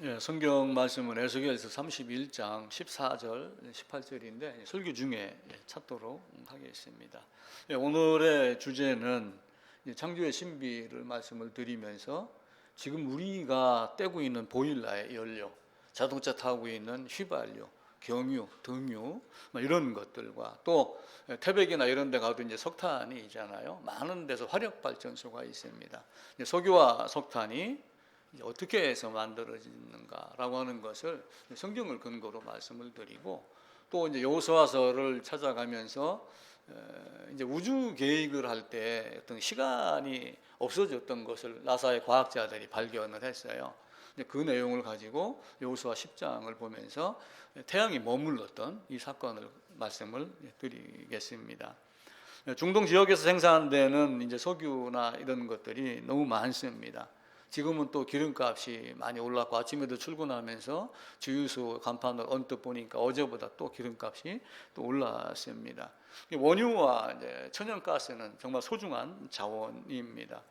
예, 성경 말씀은 에스겔서 31장 14절, 18절인데 설교 중에 찾도록 하겠습니다. 예, 오늘의 주제는 창조의 신비를 말씀을 드리면서 지금 우리가 떼고 있는 보일러의 연료, 자동차 타고 있는 휘발유, 경유, 등유 이런 것들과 또 태백이나 이런 데 가도 이제 석탄이 있잖아요. 많은 데서 화력 발전소가 있습니다. 석유와 석탄이 어떻게 해서 만들어지는가라고 하는 것을 성경을 근거로 말씀을 드리고, 또 이제 여호수아서를 찾아가면서 이제 우주 계획을 할 때 어떤 시간이 없어졌던 것을 나사의 과학자들이 발견을 했어요. 그 내용을 가지고 여호수아 10장을 보면서 태양이 머물렀던 이 사건을 말씀을 드리겠습니다. 중동 지역에서 생산되는 이제 석유나 이런 것들이 너무 많습니다. 지금은 또 기름값이 많이 올랐고, 아침에도 출근하면서 주유소 간판을 언뜻 보니까 어제보다 또 기름값이 또 올랐습니다. 원유와 이제 천연가스는 정말 소중한 자원입니다.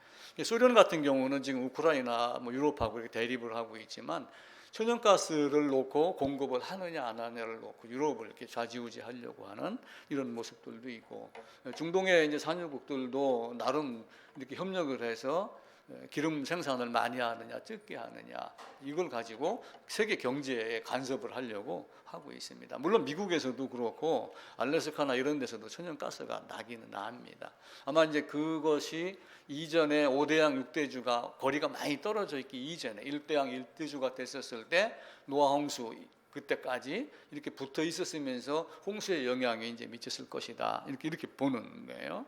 소련 같은 경우는 지금 우크라이나, 유럽하고 이렇게 대립을 하고 있지만, 천연가스를 놓고 공급을 하느냐 안 하느냐를 놓고 유럽을 이렇게 좌지우지하려고 하는 이런 모습들도 있고, 중동의 이제 산유국들도 나름 이렇게 협력을 해서 기름 생산을 많이 하느냐 적게 하느냐, 이걸 가지고 세계 경제에 간섭을 하려고 하고 있습니다. 물론 미국에서도 그렇고 알래스카나 이런 데서도 천연가스가 나기는 납니다. 아마 이제 그것이 이전에 5대양 6대주가 거리가 많이 떨어져 있기 이전에 1대양 1대주가 됐었을 때 노아 홍수 그때까지 이렇게 붙어 있었으면서 홍수의 영향이 이제 미쳤을 것이다, 이렇게 보는 거예요.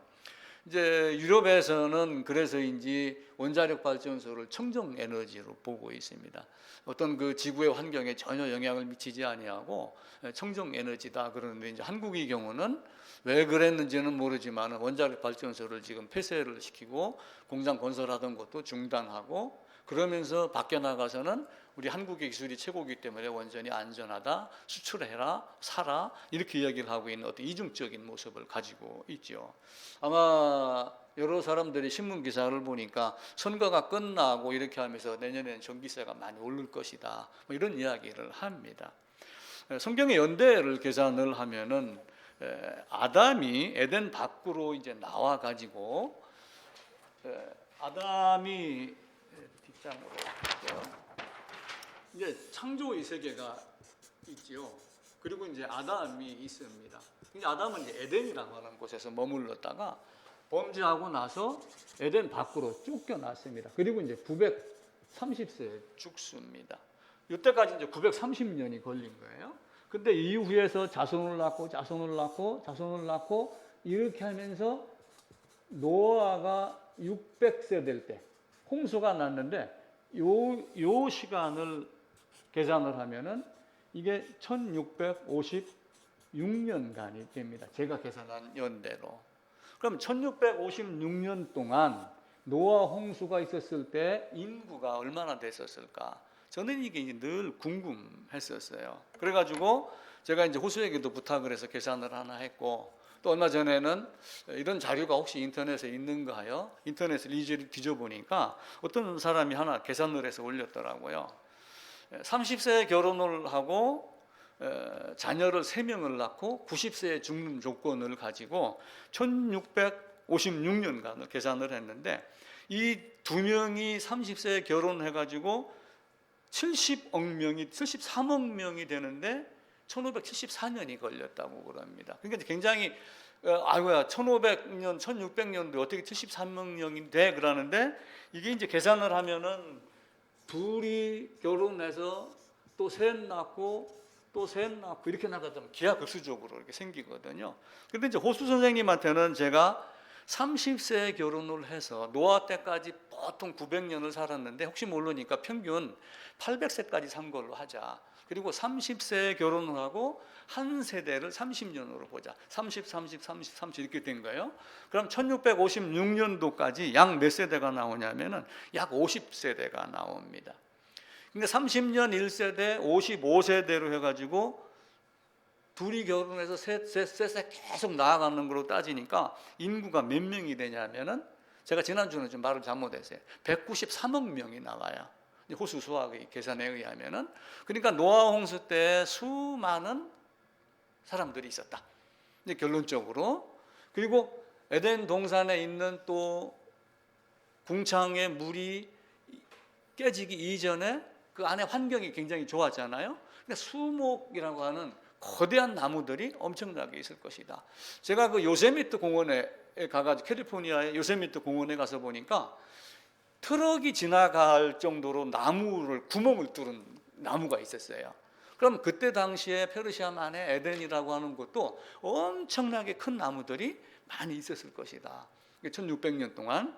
이제 유럽에서는 그래서인지 원자력 발전소를 청정 에너지로 보고 있습니다. 어떤 그 지구의 환경에 전혀 영향을 미치지 아니하고 청정 에너지다 그러는데, 이제 한국의 경우는 왜 그랬는지는 모르지만 원자력 발전소를 지금 폐쇄를 시키고 공장 건설하던 것도 중단하고, 그러면서 밖에 나가서는 우리 한국의 기술이 최고이기 때문에 원전이 안전하다, 수출해라, 사라, 이렇게 이야기를 하고 있는 어떤 이중적인 모습을 가지고 있죠. 아마 여러 사람들이 신문 기사를 보니까 선거가 끝나고 이렇게 하면서 내년에는 전기세가 많이 오를 것이다, 이런 이야기를 합니다. 성경의 연대를 계산을 하면은 아담이 에덴 밖으로 이제 나와 가지고, 아담이 뒷장으로 이제 창조의 세계가 있지요. 그리고 이제 아담이 있습니다. 이제 아담은 이제 에덴이라고 하는 곳에서 머물렀다가 범죄하고 나서 에덴 밖으로 쫓겨났습니다. 그리고 이제 930세에 죽습니다. 이때까지 이제 930년이 걸린 거예요. 근데 이후에서 자손을 낳고 자손을 낳고 자손을 낳고 이렇게 하면서 노아가 600세 될 때 홍수가 났는데, 요 시간을 계산을 하면은 이게 1656년간이 됩니다. 제가 계산한 연대로. 그럼 1656년 동안 노아 홍수가 있었을 때 인구가 얼마나 됐었을까? 저는 이게 늘 궁금했었어요. 그래가지고 제가 이제 호수에게도 부탁을 해서 계산을 하나 했고, 또 얼마 전에는 이런 자료가 혹시 인터넷에 있는가 하여 인터넷을 뒤져보니까 어떤 사람이 하나 계산을 해서 올렸더라고요. 30세에 결혼을 하고 자녀를 3명을 낳고 90세에 죽는 조건을 가지고 1656년간을 계산을 했는데, 이 2명이 30세에 결혼해가지고 73억 명이 되는데 1574년이 걸렸다고 그럽니다. 그러니까 굉장히 1500년, 1600년도 어떻게 73억 명이 돼 그러는데, 이게 이제 계산을 하면은 둘이 결혼해서 또 셋 낳고 또 셋 낳고 이렇게 나가다 기하급수적으로 이렇게 생기거든요. 근데 이제 호수 선생님한테는 제가 30세에 결혼을 해서 노아 때까지 보통 900년을 살았는데, 혹시 모르니까 평균 800세까지 산 걸로 하자. 그리고 30세에 결혼을 하고 한 세대를 30년으로 보자. 30, 30, 30, 30 이렇게 된 거예요. 그럼 1656년도까지 약 몇 세대가 나오냐면은 약 50세대가 나옵니다. 그러니까 30년 1세대, 55세대로 해가지고 둘이 결혼해서 셋 계속 나아가는 걸로 따지니까 인구가 몇 명이 되냐면은, 제가 지난주는 좀 말을 잘못했어요. 193억 명이 나와요. 호수 수학의 계산에 의하면은. 그러니까 노아 홍수 때 수많은 사람들이 있었다. 이제 결론적으로. 그리고 에덴 동산에 있는 또 궁창의 물이 깨지기 이전에 그 안에 환경이 굉장히 좋았잖아요. 그러니까 수목이라고 하는 거대한 나무들이 엄청나게 있을 것이다. 제가 그 요세미트 공원에 가가지고 캘리포니아의 요세미트 공원에 가서 보니까 트럭이 지나갈 정도로 나무를 구멍을 뚫은 나무가 있었어요. 그럼 그때 당시에 페르시아만의 에덴이라고 하는 곳도 엄청나게 큰 나무들이 많이 있었을 것이다. 1600년 동안.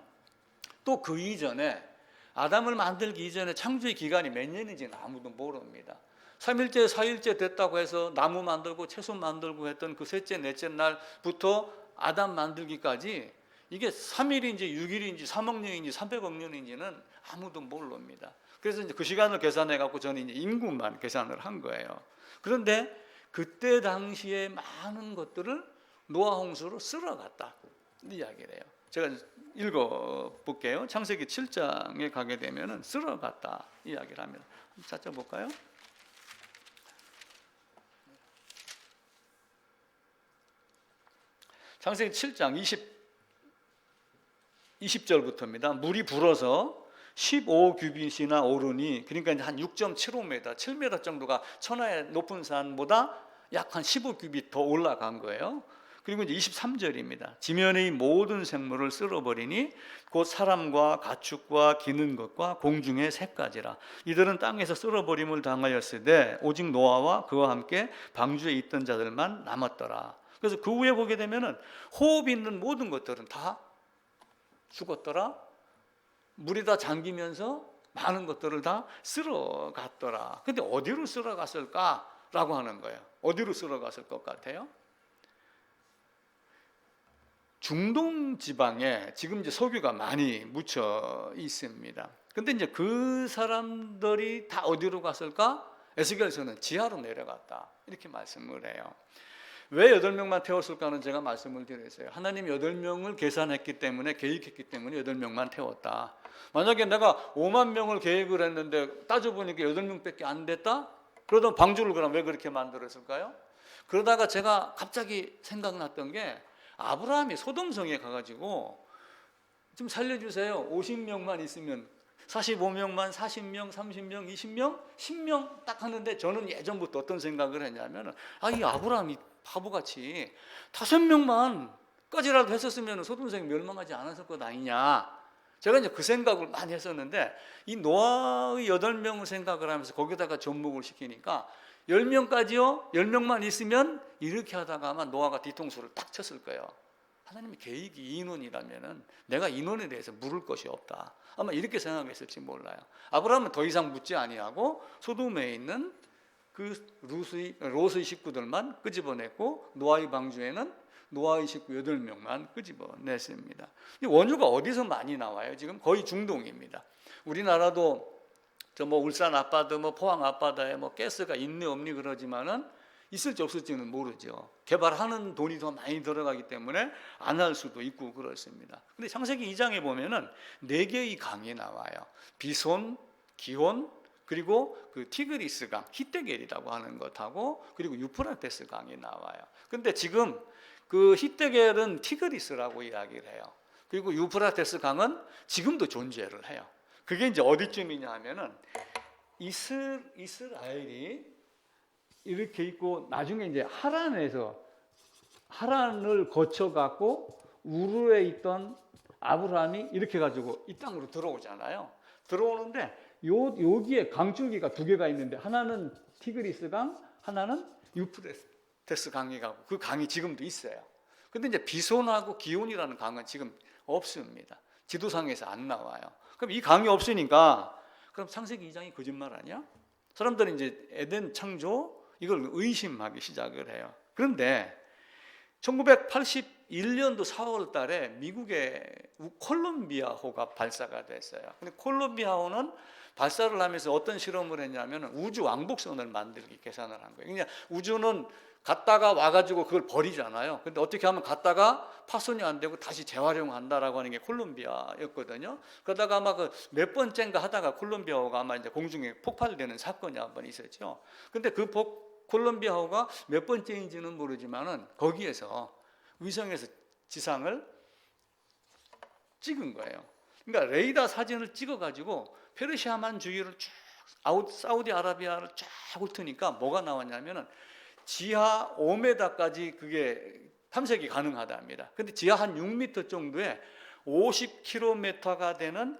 또 그 이전에 아담을 만들기 이전에 창조의 기간이 몇 년인지는 아무도 모릅니다. 3일째, 4일째 됐다고 해서 나무 만들고 채소 만들고 했던 그 셋째, 넷째 날부터 아담 만들기까지 이게 3일인지 6일인지 3억 년인지 300억 년인지는 아무도 모릅니다. 그래서 이제 그 시간을 계산해 갖고 저는 이제 인구만 계산을 한 거예요. 그런데 그때 당시에 많은 것들을 노아 홍수로 쓸어갔다 이야기를 해요. 제가 읽어 볼게요. 창세기 7장에 가게 되면은 쓸어갔다 이야기를 합니다. 한번 찾아볼까요? 창세기 7장 20절부터입니다. 물이 불어서 15규빗이나 오르니, 그러니까 한 6.75m, 7m 정도가 천하의 높은 산보다 약 한 15규빗 더 올라간 거예요. 그리고 이제 23절입니다. 지면의 모든 생물을 쓸어버리니 곧 사람과 가축과 기는 것과 공중의 새까지라. 이들은 땅에서 쓸어버림을 당하였으되 오직 노아와 그와 함께 방주에 있던 자들만 남았더라. 그래서 그 후에 보게 되면은 호흡 있는 모든 것들은 다 죽었더라. 물이 다 잠기면서 많은 것들을 다 쓸어갔더라. 근데 어디로 쓸어갔을까라고 하는 거예요. 어디로 쓸어갔을 것 같아요? 중동 지방에 지금 이제 석유가 많이 묻혀 있습니다. 근데 이제 그 사람들이 다 어디로 갔을까? 에스겔서는 지하로 내려갔다. 이렇게 말씀을 해요. 왜 8명만 태웠을까는 제가 말씀을 드렸어요. 하나님이 8명을 계산했기 때문에, 계획했기 때문에 8명만 태웠다. 만약에 내가 5만 명을 계획을 했는데 따져보니까 8명밖에 안 됐다? 그러다 방주를 그럼 왜 그렇게 만들었을까요? 그러다가 제가 갑자기 생각났던 게, 아브라함이 소돔성에 가가지고 좀 살려주세요. 50명만 있으면, 45명만, 40명, 30명, 20명, 10명 딱 하는데, 저는 예전부터 어떤 생각을 했냐면, 이 아브라함이 바보같이 5명만 까지라도 했었으면 소돔성이 멸망하지 않았을 것 아니냐. 제가 이제 그 생각을 많이 했었는데, 이 노아의 8명을 생각을 하면서 거기다가 접목을 시키니까 10명까지요? 10명만 있으면 이렇게 하다가 아마 노아가 뒤통수를 딱 쳤을 거예요. 하나님의 계획이 인원이라면은 내가 인원에 대해서 물을 것이 없다. 아마 이렇게 생각했을지 몰라요. 아브라함은 더 이상 묻지 아니하고 소돔에 있는 그 롯의 식구들만 끄집어냈고, 노아의 방주에는 노아의 식구 8명만 끄집어냈습니다. 이 원유가 어디서 많이 나와요? 지금 거의 중동입니다. 우리나라도 저 뭐 울산 앞바다, 뭐 포항 앞바다에 뭐 가스가 있니 없니 그러지만은 있을지 없을지는 모르죠. 개발하는 돈이 더 많이 들어가기 때문에 안 할 수도 있고 그렇습니다. 근데 창세기 2장에 보면은 4개의 강이 나와요. 비손, 기혼, 그리고 그 티그리스 강, 히데겔이라고 하는 것하고, 그리고 유프라테스 강이 나와요. 근데 지금 그 히데겔은 티그리스라고 이야기를 해요. 그리고 유프라테스 강은 지금도 존재를 해요. 그게 이제 어디쯤이냐 하면은 이스라엘이 이렇게 있고, 나중에 이제 하란을 거쳐 갖고 우르에 있던 아브라함이 이렇게 가지고 이 땅으로 들어오잖아요. 들어오는데 여기에 강줄기가 2개가 있는데, 하나는 티그리스 강, 하나는 유프라테스 강이 가고, 그 강이 지금도 있어요. 근데 이제 비손하고 기온이라는 강은 지금 없습니다. 지도상에서 안 나와요. 그럼 이 강이 없으니까, 그럼 창세기 2장이 거짓말 아니야? 사람들은 이제 에덴 창조 이걸 의심하기 시작을 해요. 그런데 1981년도 4월 달에 미국의 콜롬비아호가 발사가 됐어요. 근데 콜롬비아호는 발사를 하면서 어떤 실험을 했냐면 우주 왕복선을 만들기 계산을 한 거예요. 그냥 우주는 갔다가 와가지고 그걸 버리잖아요. 근데 어떻게 하면 갔다가 파손이 안 되고 다시 재활용한다라고 하는 게 콜롬비아였거든요. 그러다가 아마 그 몇 번째인가 하다가 콜롬비아호가 아마 이제 공중에 폭발되는 사건이 한 번 있었죠. 근데 그 콜롬비아호가 몇 번째인지는 모르지만은 거기에서 위성에서 지상을 찍은 거예요. 그러니까 레이더 사진을 찍어가지고 페르시아만 주위를 쭉 사우디아라비아를 쫙 훑으니까 뭐가 나왔냐면은 지하 5m까지 그게 탐색이 가능하답니다. 근데 지하 한 6m 정도에 50km가 되는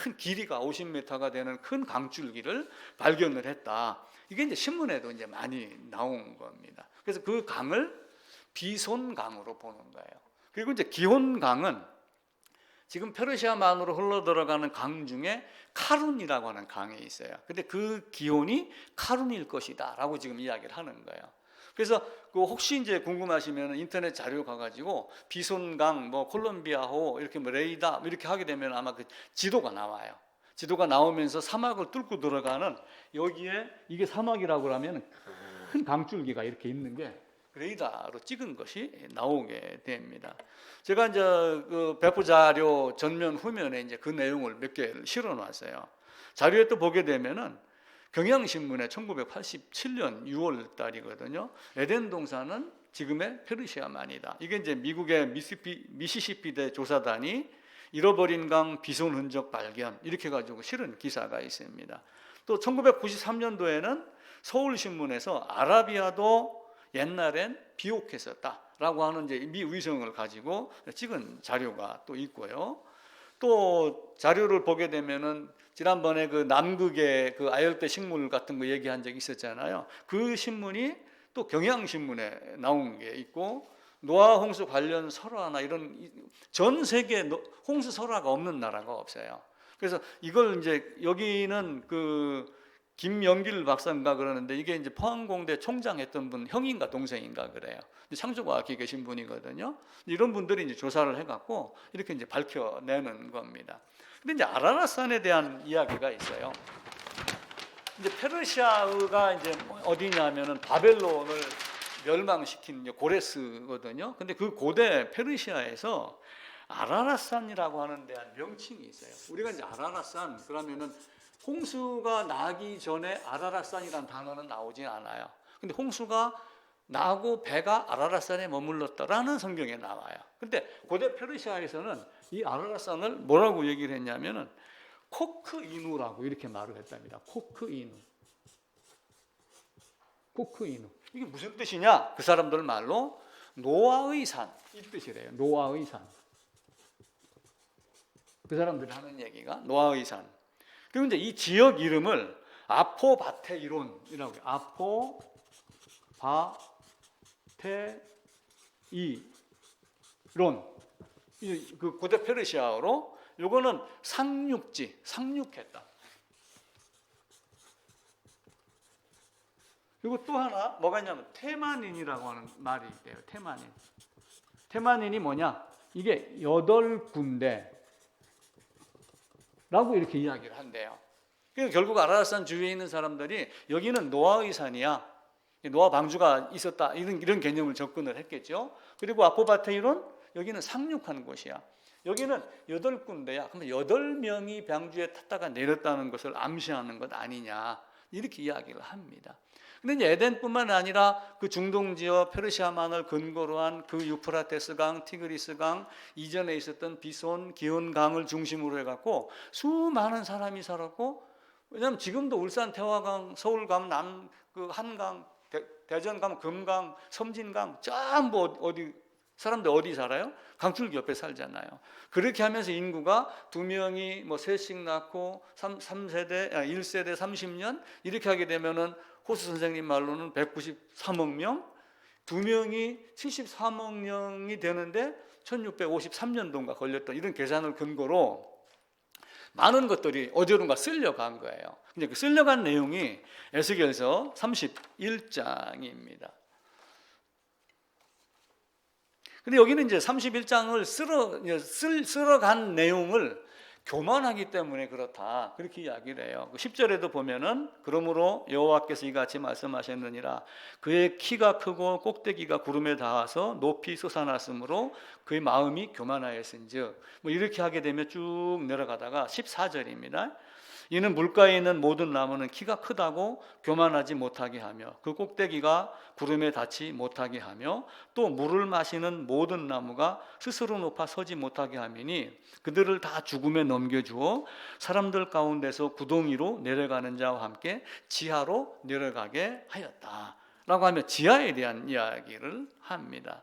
큰 길이가 50m가 되는 큰 강줄기를 발견을 했다. 이게 이제 신문에도 이제 많이 나온 겁니다. 그래서 그 강을 비손강으로 보는 거예요. 그리고 이제 기혼강은 지금 페르시아만으로 흘러 들어가는 강 중에 카룬이라고 하는 강이 있어요. 근데 그 기혼이 카룬일 것이다라고 지금 이야기를 하는 거예요. 그래서 그 혹시 이제 궁금하시면 인터넷 자료 가가지고 비손강, 뭐 콜롬비아호 이렇게 뭐 레이다 이렇게 하게 되면 아마 그 지도가 나와요. 지도가 나오면서 사막을 뚫고 들어가는 여기에 이게 사막이라고 하면 큰 강줄기가 이렇게 있는 게 레이더로 찍은 것이 나오게 됩니다. 제가 이제 그 배포 자료 전면 후면에 이제 그 내용을 몇 개를 실어놨어요. 자료에 또 보게 되면은 경향신문에 1987년 6월 달이거든요. 에덴 동산은 지금의 페르시아만이다. 이게 이제 미국의 미시시피대 조사단이 잃어버린 강 비손 흔적 발견 이렇게 가지고 실은 기사가 있습니다. 또 1993년도에는 서울신문에서 아라비아도 옛날엔 비옥했었다라고 하는 이제 미 위성을 가지고 찍은 자료가 또 있고요. 또 자료를 보게 되면은 지난번에 그 남극의 그 아열대 식물 같은 거 얘기한 적이 있었잖아요. 그 신문이 또 경향신문에 나온 게 있고 노아 홍수 관련 설화나 이런 전 세계 홍수 설화가 없는 나라가 없어요. 그래서 이걸 이제 여기는 그 김영길 박사인가 그러는데 이게 이제 포항공대 총장 했던 분 형인가 동생인가 그래요. 창조과학계 계신 분이거든요. 이런 분들이 이제 조사를 해갖고 이렇게 이제 밝혀내는 겁니다. 근데 이제 아라라산에 대한 이야기가 있어요. 이제 페르시아가 이제 어디냐면은 바벨론을 멸망시킨 고레스거든요. 근데 그 고대 페르시아에서 아라라산이라고 하는 데한 명칭이 있어요. 우리가 이제 아라라산 그러면은 홍수가 나기 전에 아라라산이라는 단어는 나오진 않아요. 근데 홍수가 나고 배가 아라라산에 머물렀다라는 성경에 나와요. 근데 고대 페르시아에서는 이 아라라산을 뭐라고 얘기를 했냐면은 코크이누라고 이렇게 말을 했답니다. 코크이누. 이게 무슨 뜻이냐? 그 사람들 말로 노아의 산 이 뜻이래요. 노아의 산. 그 사람들이 하는 얘기가 노아의 산. 그리고 이제 이 지역 이름을 아포바테이론이라고 해요. 아포바테이론. 그 고대 페르시아어로 요거는 상륙지, 상륙했다. 그리고 또 하나 뭐가 있냐면 테마닌이라고 하는 말이 있대요. 테마닌이 뭐냐? 이게 8군데라고 이렇게 이야기를 한대요. 그러니까 결국 아라라산 주위에 있는 사람들이 여기는 노아의 산이야. 노아 방주가 있었다. 이런 개념을 접근을 했겠죠. 그리고 아포바테이론 여기는 상륙한 곳이야. 여기는 8군데야. 그러면 8명이 방주에 탔다가 내렸다는 것을 암시하는 것 아니냐. 이렇게 이야기를 합니다. 근데 이제 에덴뿐만 아니라 그 중동 지역 페르시아만을 근거로 한 그 유프라테스 강, 티그리스 강, 이전에 있었던 비손, 기온 강을 중심으로 해갖고 수많은 사람이 살았고, 왜냐하면 지금도 울산 태화강, 서울 가면 그 한강, 대전 가면 금강, 섬진강, 전부 어디 사람들 어디 살아요? 강줄기 옆에 살잖아요. 그렇게 하면서 인구가 2명이 뭐 셋씩 낳고 1세대 30년 이렇게 하게 되면은 호수 선생님 말로는 193억 명, 2명이 73억 명이 되는데 1653년도인가 걸렸던 이런 계산을 근거로 많은 것들이 어디론가 쓸려간 거예요. 근데 그 쓸려간 내용이 에스겔서 31장입니다. 근데 여기는 이제 31장을 쓸어간 내용을 교만하기 때문에 그렇다, 그렇게 이야기를 해요. 10절에도 보면은 그러므로 여호와께서 이같이 말씀하셨느니라 그의 키가 크고 꼭대기가 구름에 닿아서 높이 솟아났으므로 그의 마음이 교만하였은즉, 뭐 이렇게 하게 되면 쭉 내려가다가 14절입니다. 이는 물가에 있는 모든 나무는 키가 크다고 교만하지 못하게 하며 그 꼭대기가 구름에 닿지 못하게 하며 또 물을 마시는 모든 나무가 스스로 높아 서지 못하게 함이니 그들을 다 죽음에 넘겨주어 사람들 가운데서 구덩이로 내려가는 자와 함께 지하로 내려가게 하였다 라고 하며 지하에 대한 이야기를 합니다.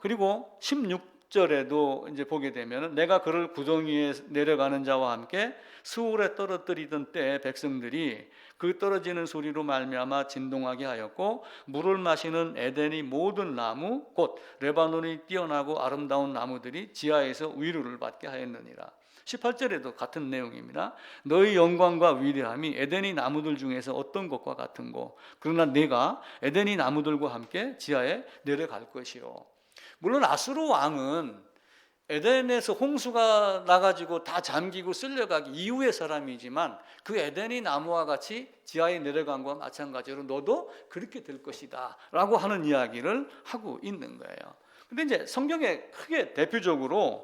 그리고 16절에도 이제 보게 되면 내가 그를 구덩이에 내려가는 자와 함께 스올에 떨어뜨리던 때에 백성들이 그 떨어지는 소리로 말미암아 진동하게 하였고 물을 마시는 에덴의 모든 나무 곧 레바논이 뛰어나고 아름다운 나무들이 지하에서 위로를 받게 하였느니라. 18절에도 같은 내용입니다. 너의 영광과 위대함이 에덴의 나무들 중에서 어떤 것과 같은고 그러나 내가 에덴의 나무들과 함께 지하에 내려갈 것이요. 물론 아수르 왕은 에덴에서 홍수가 나가지고 다 잠기고 쓸려가기 이후의 사람이지만 그 에덴의 나무와 같이 지하에 내려간 것과 마찬가지로 너도 그렇게 될 것이다 라고 하는 이야기를 하고 있는 거예요. 근데 이제 성경에 크게 대표적으로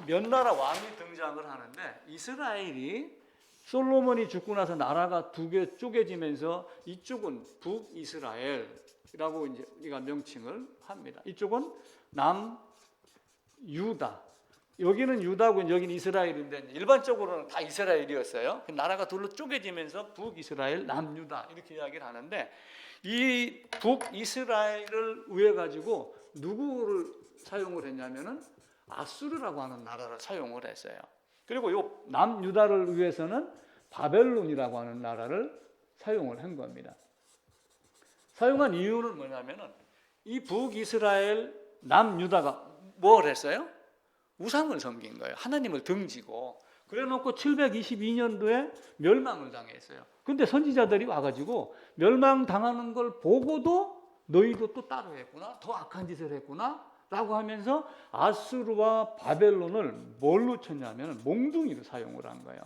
몇 나라 왕이 등장을 하는데 이스라엘이 솔로몬이 죽고 나서 나라가 두 개 쪼개지면서 이쪽은 북이스라엘이라고 이제 우리가 명칭을 합니다. 이쪽은 남유다. 여기는 유다고 여기는 이스라엘인데 일반적으로는 다 이스라엘이었어요. 나라가 둘로 쪼개지면서 북이스라엘, 남유다 이렇게 이야기를 하는데 이 북이스라엘을 위해 가지고 누구를 사용을 했냐면은 아수르라고 하는 나라를 사용을 했어요. 그리고 요 남유다를 위해서는 바벨론이라고 하는 나라를 사용을 한 겁니다. 사용한 이유는 뭐냐면은 이 북이스라엘 남유다가 뭘 했어요? 우상을 섬긴 거예요. 하나님을 등지고. 그래놓고 722년도에 멸망을 당했어요. 근데 선지자들이 와가지고 멸망당하는 걸 보고도 너희도 또 따로 했구나, 더 악한 짓을 했구나 라고 하면서 아수르와 바벨론을 뭘로 쳤냐면 몽둥이를 사용을 한 거예요.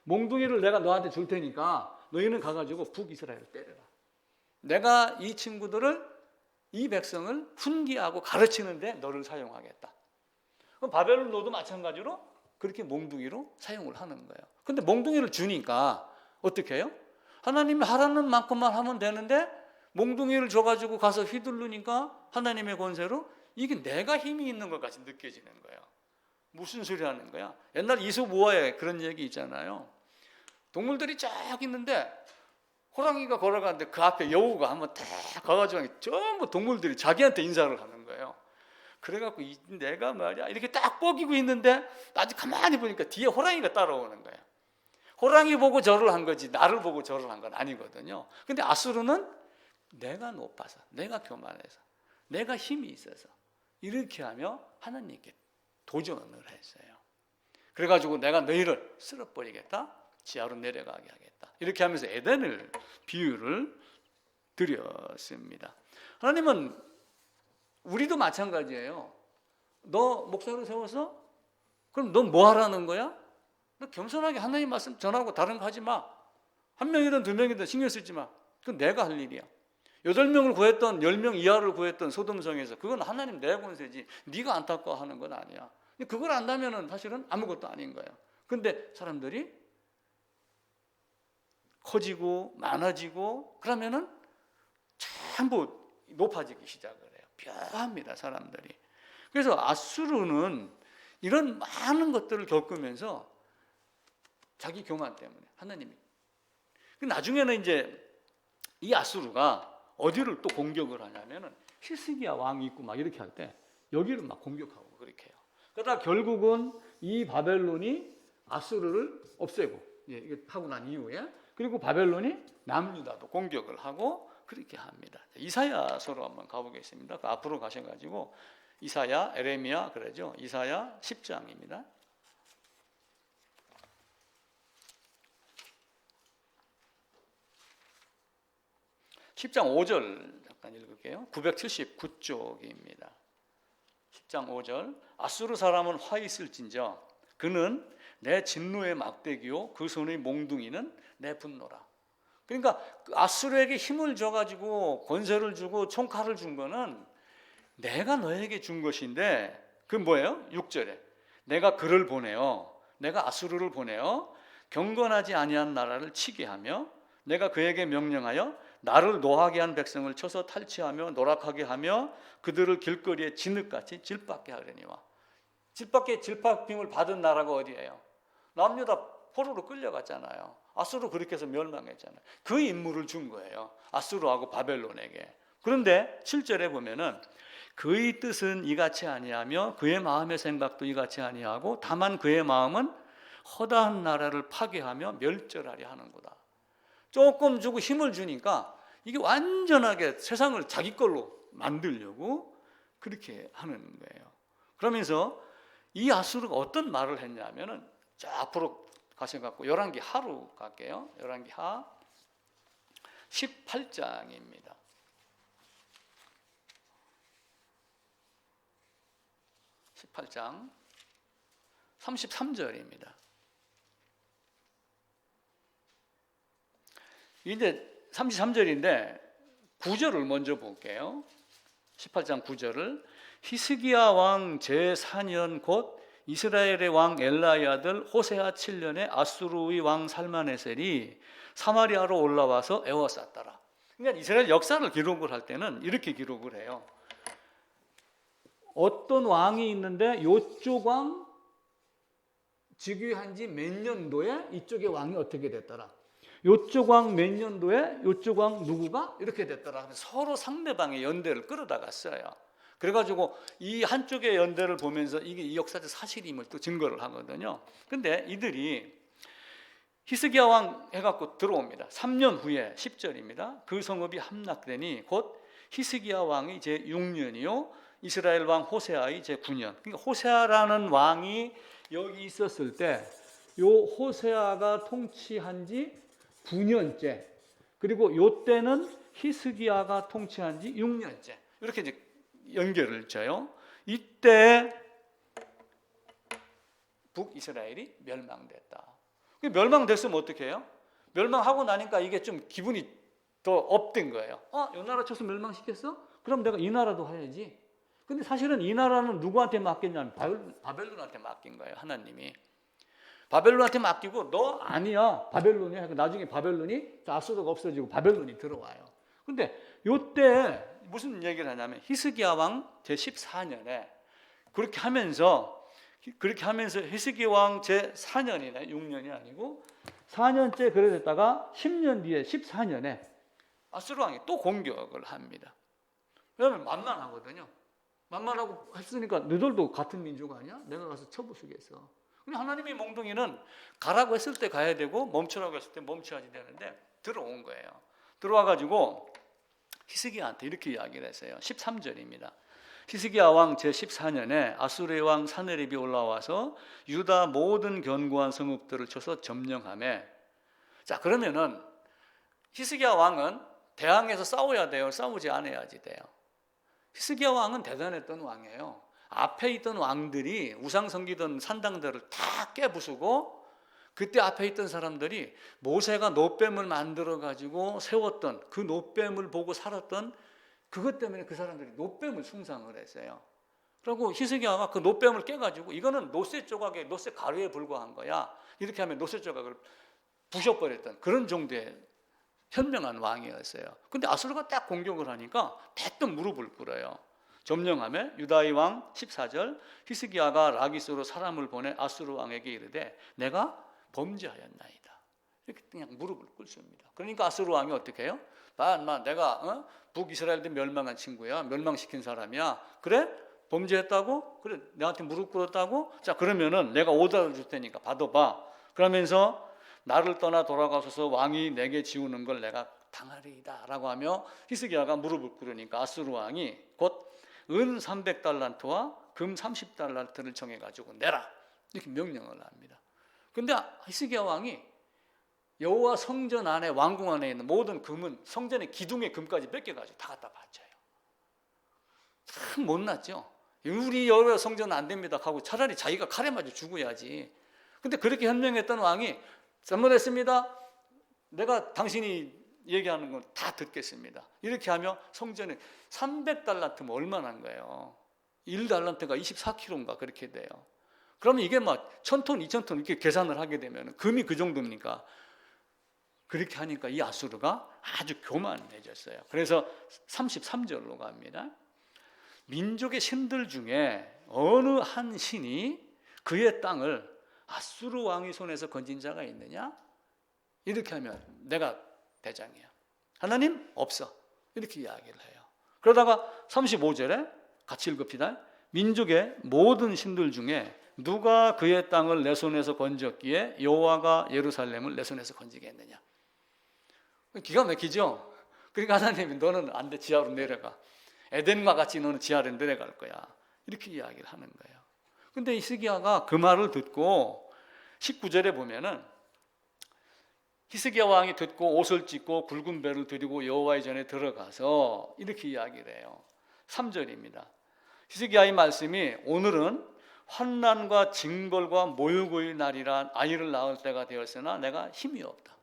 몽둥이를 내가 너한테 줄 테니까 너희는 가가지고 북이스라엘을 때려라. 내가 이 친구들을, 이 백성을 훈계하고 가르치는데 너를 사용하겠다. 그럼 바벨론도 마찬가지로 그렇게 몽둥이로 사용을 하는 거예요. 근데 몽둥이를 주니까 어떻게 해요? 하나님이 하라는 만큼만 하면 되는데 몽둥이를 줘가지고 가서 휘두르니까 하나님의 권세로 이게 내가 힘이 있는 것 같이 느껴지는 거예요. 무슨 소리 하는 거야? 옛날 이솝우화에 그런 얘기 있잖아요. 동물들이 쫙 있는데 호랑이가 걸어가는데 그 앞에 여우가 한번 딱 가가지고 전부 동물들이 자기한테 인사를 하는 거예요. 그래갖고 내가 말이야 이렇게 딱 뻐기고 있는데 아주 가만히 보니까 뒤에 호랑이가 따라오는 거예요. 호랑이 보고 절을 한 거지 나를 보고 절을 한 건 아니거든요. 근데 아수르는 내가 높아서, 내가 교만해서, 내가 힘이 있어서 이렇게 하며 하나님께 도전을 했어요. 그래가지고 내가 너희를 쓸어버리겠다, 지하로 내려가게 하겠다, 이렇게 하면서 에덴을 비유를 드렸습니다. 하나님은 우리도 마찬가지예요. 너 목사로 세워서 그럼 너 뭐 하라는 거야? 너 겸손하게 하나님 말씀 전하고 다른 거 하지 마. 한 명이든 두 명이든 신경 쓰지 마. 그건 내가 할 일이야. 8명을 구했던 10명 이하를 구했던 소돔성에서 그건 하나님 내 권세지 네가 안타까워하는 건 아니야. 그걸 안다면 사실은 아무것도 아닌 거예요. 근데 사람들이 커지고 많아지고 그러면은 전부 높아지기 시작을 해요. 묘합니다, 사람들이. 그래서 아수르는 이런 많은 것들을 겪으면서 자기 교만 때문에 하나님이. 나중에는 이제 이 아수르가 어디를 또 공격을 하냐면은 히스기야 왕이 있고 막 이렇게 할 때 여기를 막 공격하고 그렇게 해요. 그러다 결국은 이 바벨론이 아수르를 없애고 이게 하고 난 이후에 그리고 바벨론이 남유다도 공격을 하고 그렇게 합니다. 이사야서로 한번 가보겠습니다. 그 앞으로 가셔가지고 이사야, 에레미야 그러죠. 이사야 10장입니다. 10장 5절 잠깐 읽을게요. 979쪽입니다. 10장 5절 아수르 사람은 화 있을진저 그는 내 진노의 막대기요 그 손의 몽둥이는 내 분노라. 그러니까 아수르에게 힘을 줘가지고 권세를 주고 총칼을 준 거는 내가 너에게 준 것인데, 그 뭐예요? 6절에 내가 그를 보내어, 내가 아수르를 보내어 경건하지 아니한 나라를 치게 하며 내가 그에게 명령하여 나를 노하게 한 백성을 쳐서 탈취하며 노락하게 하며 그들을 길거리에 진흙같이 질박게 하려니와. 질박힘을 받은 나라가 어디예요? 남유다 포로로 끌려갔잖아요. 아수르 그렇게 해서 멸망했잖아요. 그 임무를 준 거예요, 아수르하고 바벨론에게. 그런데 7절에 보면은 그의 뜻은 이같이 아니하며 그의 마음의 생각도 이같이 아니하고 다만 그의 마음은 허다한 나라를 파괴하며 멸절하려 하는구나. 조금 주고 힘을 주니까 이게 완전하게 세상을 자기 걸로 만들려고 그렇게 하는 거예요. 그러면서 이 아수르가 어떤 말을 했냐면은, 자 앞으로 가셔갖고 열왕기 하로 갈게요. 열왕기 하 18장입니다. 18장 33절입니다. 이제 33절인데 9절을 먼저 볼게요. 18장 9절을 히스기야 왕 제4년 곧 이스라엘의 왕 엘라의 아들 호세아 7년에 아수르의 왕 살마네셀이 사마리아로 올라와서 에워쌌더라. 그러니까 이스라엘 역사를 기록을 할 때는 이렇게 기록을 해요. 어떤 왕이 있는데 요쪽 왕 즉위한 지 몇 년도에 이쪽의 왕이 어떻게 됐더라. 요쪽 왕 몇 년도에 요쪽 왕 누구가 이렇게 됐더라. 서로 상대방의 연대를 끌어다가 써요. 그래가지고 이 한쪽의 연대를 보면서 이게 이 역사적 사실임을 또 증거를 하거든요. 근데 이들이 히스기야 왕 해갖고 들어옵니다. 3년 후에 10절입니다. 그 성읍이 함락되니 곧 히스기야 왕이 제 6년이요 이스라엘 왕 호세아의 제 9년. 그러니까 호세아라는 왕이 여기 있었을 때 요 호세아가 통치한 지 9년째, 그리고 요 때는 히스기야가 통치한 지 6년째. 이렇게 이제 연결을 져요. 이때 북이스라엘이 멸망됐다. 멸망됐으면 어떻게 해요? 멸망하고 나니까 이게 좀 기분이 더 업된 거예요. 이 나라 쳐서 멸망시켰어? 그럼 내가 이 나라도 해야지. 근데 사실은 이 나라는 누구한테 맡겼냐면 바벨론한테 맡긴 거예요, 하나님이. 바벨론한테 맡기고 너 아니야, 바벨론이야. 나중에 바벨론이 아수르가 없어지고 바벨론이 들어와요. 근데 요때 무슨 얘기를 하냐면 히스기야 왕 제14년에 그렇게 하면서 히스기야 왕 제4년이네, 6년이 아니고 4년째 그래 됐다가 10년 뒤에 14년에 아수르 왕이 또 공격을 합니다. 왜냐하면 만만하거든요. 만만하고 했으니까 너희들도 같은 민족 아니야? 내가 가서 쳐부수겠어. 근데 하나님의 몽둥이는 가라고 했을 때 가야 되고 멈추라고 했을 때 멈춰야지 되는데 들어온 거예요. 들어와가지고 히스기야한테 이렇게 이야기를 했어요. 13절입니다. 히스기야 왕 제14년에 아수르의 왕 사네립이 올라와서 유다 모든 견고한 성읍들을 쳐서 점령하며, 자 그러면은 히스기야 왕은 대항해서 싸워야 돼요? 싸우지 않아야지 돼요? 히스기야 왕은 대단했던 왕이에요. 앞에 있던 왕들이 우상 섬기던 산당들을 다 깨부수고, 그때 앞에 있던 사람들이 모세가 놋뱀을 만들어 가지고 세웠던 그 놋뱀을 보고 살았던 그것 때문에 그 사람들이 놋뱀을 숭상을 했어요. 그리고 히스기야가 그 놋뱀을 깨가지고 이거는 놋새 조각에 놋새 가루에 불과한 거야, 이렇게 하면 놋새 조각을 부셔버렸던 그런 정도의 현명한 왕이었어요. 근데 아수르가 딱 공격을 하니까 대뜸 무릎을 꿇어요. 점령하며 유다의 왕 14절 히스기야가 라기스로 사람을 보내 아수르 왕에게 이르되 내가 범죄하였나이다. 이렇게 그냥 무릎을 꿇습니다. 그러니까 아수르 왕이 어떻게 해요? 내가 북이스라엘들 멸망한 친구야, 멸망시킨 사람이야. 그래? 범죄했다고? 그래, 내한테 무릎 꿇었다고? 자 그러면은 내가 오다를 줄 테니까 받아봐. 그러면서 나를 떠나 돌아가소서 왕이 내게 지우는 걸 내가 당하리이다 라고 하며 히스기야가 무릎을 꿇으니까 아수르 왕이 곧 은 300달란트와 금 30달란트를 정해가지고 내라, 이렇게 명령을 합니다. 근데 히스기야 왕이 여호와 성전 안에, 왕궁 안에 있는 모든 금은 성전의 기둥의 금까지 뺏겨가지고 다 갖다 바쳐요. 참 못났죠. 우리 여러 성전은 안 됩니다 하고 차라리 자기가 칼에 맞아 죽어야지. 근데 그렇게 현명했던 왕이 잘못했습니다. 내가 당신이 얘기하는 건 다 듣겠습니다. 이렇게 하며 성전에 300달란트면 얼마나 한 거예요? 1달란트가 24kg인가 그렇게 돼요. 그러면 이게 막 1000톤, 2000톤 이렇게 계산을 하게 되면 금이 그 정도입니까? 그렇게 하니까 이 아수르가 아주 교만해졌어요. 그래서 33절로 갑니다. 민족의 신들 중에 어느 한 신이 그의 땅을 아수르 왕의 손에서 건진 자가 있느냐? 이렇게 하면 내가 대장이야. 하나님 없어. 이렇게 이야기를 해요. 그러다가 35절에 같이 읽읍시다. 민족의 모든 신들 중에 누가 그의 땅을 내 손에서 건졌기에 여호와가 예루살렘을 내 손에서 건지겠느냐. 기가 막히죠. 그러니까 하나님이 너는 안 돼, 지하로 내려가. 에덴과 같이 너는 지하로 내려갈 거야. 이렇게 이야기를 하는 거예요. 근데 히스기야가 그 말을 듣고 19절에 보면은 히스기야 왕이 듣고 옷을 찢고 굵은 배를 들이고 여호와의 전에 들어가서 이렇게 이야기를 해요. 3절입니다. 히스기야의 말씀이 오늘은 환난과 징벌과 모욕의 날이라 아이를 낳을 때가 되었으나 내가 힘이 없다.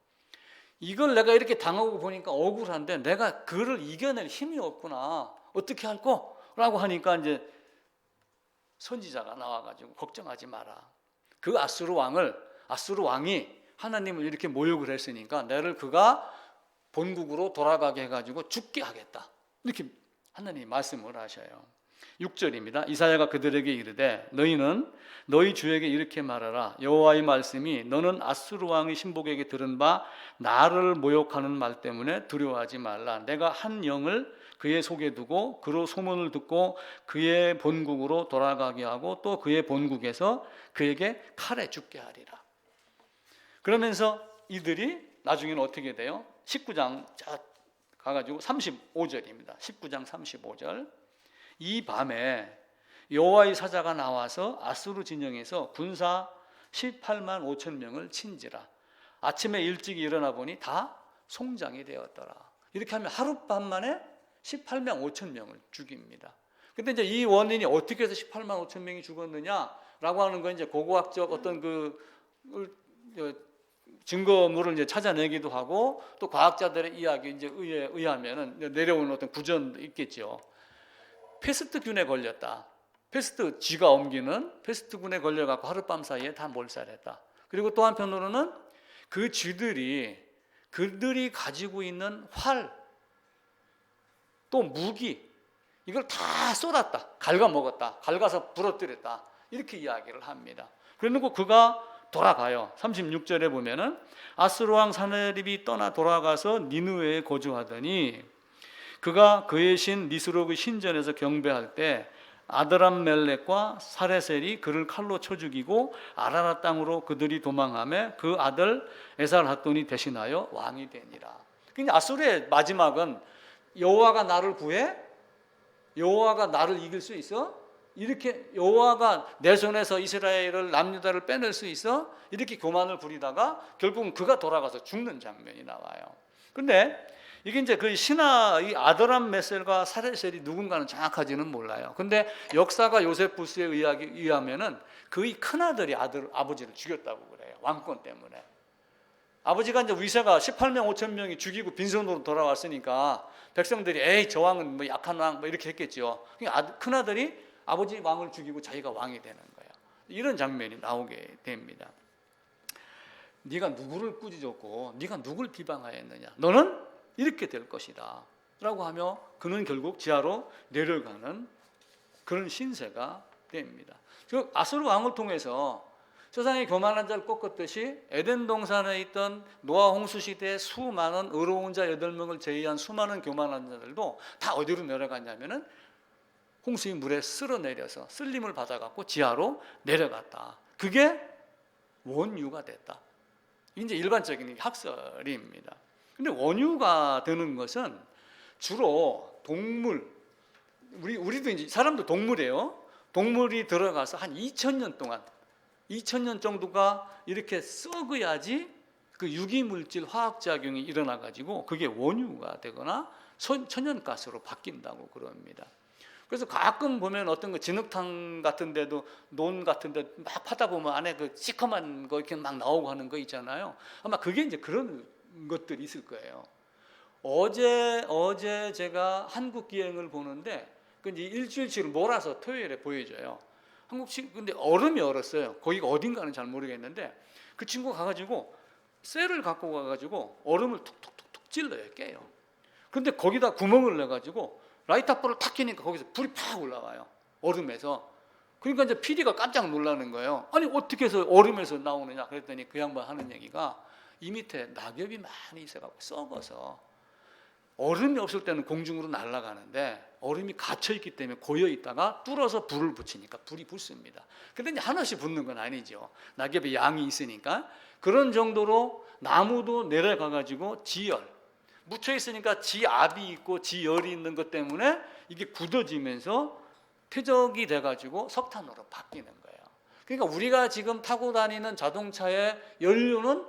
이걸 내가 이렇게 당하고 보니까 억울한데 내가 그를 이겨낼 힘이 없구나. 어떻게 할꼬? 라고 하니까 이제 선지자가 나와가지고 걱정하지 마라. 그 아수르 왕이 하나님을 이렇게 모욕을 했으니까 나를 그가 본국으로 돌아가게 해가지고 죽게 하겠다. 이렇게 하나님이 말씀을 하셔요. 6절입니다. 이사야가 그들에게 이르되 너희는 너희 주에게 이렇게 말하라. 여호와의 말씀이 너는 아수르 왕의 신복에게 들은 바 나를 모욕하는 말 때문에 두려워하지 말라. 내가 한 영을 그의 속에 두고 그로 소문을 듣고 그의 본국으로 돌아가게 하고 또 그의 본국에서 그에게 칼에 죽게 하리라. 그러면서 이들이 나중에는 어떻게 돼요? 19장 가가지고 35절입니다. 19장 35절. 이 밤에 여호와의 사자가 나와서 아수르 진영에서 군사 18만 5천 명을 친지라. 아침에 일찍 일어나 보니 다 송장이 되었더라. 이렇게 하면 하룻밤 만에 18만 5천 명을 죽입니다. 근데 이제 이 원인이 어떻게 해서 18만 5천 명이 죽었느냐라고 하는 건 이제 고고학적 어떤 증거물을 이제 찾아내기도 하고 또 과학자들의 이야기 이제 의하면은 내려오는 어떤 구전도 있겠죠. 페스트균에 걸렸다. 페스트 쥐가 옮기는 페스트균에 걸려갖고 하룻밤 사이에 다 몰살했다. 그리고 또 한편으로는 그 쥐들이 그들이 가지고 있는 활, 또 무기 이걸 다 쏟았다. 갉아먹었다. 갉아서 부러뜨렸다. 이렇게 이야기를 합니다. 그래놓고 그가 돌아가요. 36절에 보면은 아수르 왕 사네립이 떠나 돌아가서 니느웨에 거주하더니 그가 그의 신 니스록의 신전에서 경배할 때 아드람멜렉과 사레셀이 그를 칼로 쳐 죽이고 아라라 땅으로 그들이 도망하며 그 아들 에살핫돈이 대신하여 왕이 되니라. 그러니까 아수르의 마지막은 여호와가 나를 구해? 여호와가 나를 이길 수 있어? 이렇게 여호와가 내 손에서 이스라엘을 남유다를 빼낼 수 있어? 이렇게 교만을 부리다가 결국은 그가 돌아가서 죽는 장면이 나와요. 근데 이게 이제 그 신하 이 아드람 메셀과 사레셀이 누군가는 정확하지는 몰라요. 근데 역사가 요세푸스에 의하면은 그의 큰 아들이 아버지를 죽였다고 그래요. 왕권 때문에. 아버지가 이제 위세가 18명 5천 명이 죽이고 빈손으로 돌아왔으니까 백성들이 에이 저 왕은 뭐 약한 왕 뭐 이렇게 했겠죠. 그러니까 큰 아들이 아버지 왕을 죽이고 자기가 왕이 되는 거예요. 이런 장면이 나오게 됩니다. 네가 누구를 꾸짖었고 네가 누굴 비방하였느냐. 너는 이렇게 될 것이다 라고 하며 그는 결국 지하로 내려가는 그런 신세가 됩니다. 그 아수르 왕을 통해서 세상에 교만한 자를 꺾었듯이 에덴 동산에 있던 노아 홍수 시대에 수많은 의로운 자 8명을 제외한 수많은 교만한 자들도 다 어디로 내려갔냐면은 홍수의 물에 쓸어내려서 쓸림을 받아갖고 지하로 내려갔다. 그게 원유가 됐다. 이제 일반적인 학설입니다. 근데 원유가 되는 것은 주로 동물, 우리도 이제 사람도 동물이에요. 동물이 들어가서 한 2000년 동안 2000년 정도가 이렇게 썩어야지 그 유기물질 화학작용이 일어나가지고 그게 원유가 되거나 천연가스로 바뀐다고 그럽니다. 그래서 가끔 보면 어떤 거 진흙탕 같은 데도 논 같은 데 막 파다 보면 안에 그 시커먼 거 이렇게 막 나오고 하는 거 있잖아요. 아마 그게 이제 그런 것들이 있을 거예요. 어제 제가 한국 기행을 보는데 그 이제 일주일치를 몰아서 토요일에 보여줘요. 한국식 근데 얼음이 얼었어요. 거기가 어딘가는 잘 모르겠는데 그 친구가 가가지고 쇠를 갖고 가가지고 얼음을 툭툭툭툭 찔러요. 깨요. 근데 거기다 구멍을 내가지고 라이터불을 탁 켜니까 거기서 불이 팍 올라와요. 얼음에서. 그러니까 이제 PD가 깜짝 놀라는 거예요. 아니 어떻게 해서 얼음에서 나오느냐 그랬더니 그 양반 하는 얘기가 이 밑에 낙엽이 많이 있어갖고 썩어서 얼음이 없을 때는 공중으로 날아가는데 얼음이 갇혀있기 때문에 고여있다가 뚫어서 불을 붙이니까 불이 붙습니다. 근데 이제 하나씩 붙는 건 아니죠. 낙엽의 양이 있으니까. 그런 정도로 나무도 내려가가지고 지열, 묻혀있으니까 지압이 있고 지열이 있는 것 때문에 이게 굳어지면서 퇴적이 돼가지고 석탄으로 바뀌는 거예요. 그러니까 우리가 지금 타고 다니는 자동차의 연료는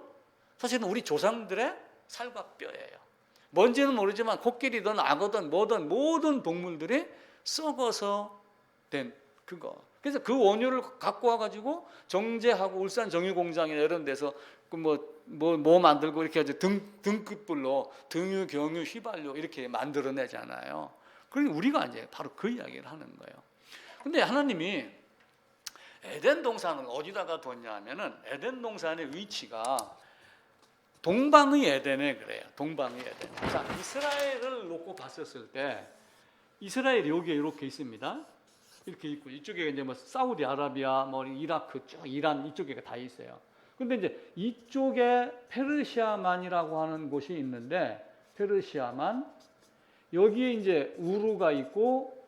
사실은 우리 조상들의 살과 뼈예요. 뭔지는 모르지만 코끼리든 악어든 뭐든 모든 동물들이 썩어서 된 그거. 그래서 그 원료를 갖고 와가지고 정제하고 울산 정유공장이나 이런 데서 그 뭐 만들고 이렇게 아주 등급불로 등유, 경유, 휘발유 이렇게 만들어내잖아요. 그러니 우리가 이제 바로 그 이야기를 하는 거예요. 근데 하나님이 에덴 동산을 어디다가 뒀냐 하면은 에덴 동산의 위치가 동방의 에덴에 그래요. 동방의 에덴. 자, 이스라엘을 놓고 봤었을 때 이스라엘이 여기에 이렇게 있습니다. 이렇게 있고 이쪽에 이제 뭐 사우디아라비아, 뭐 이라크, 쭉 이란 이쪽에 다 있어요. 근데 이제 이쪽에 페르시아만이라고 하는 곳이 있는데 페르시아만 여기에 이제 우루가 있고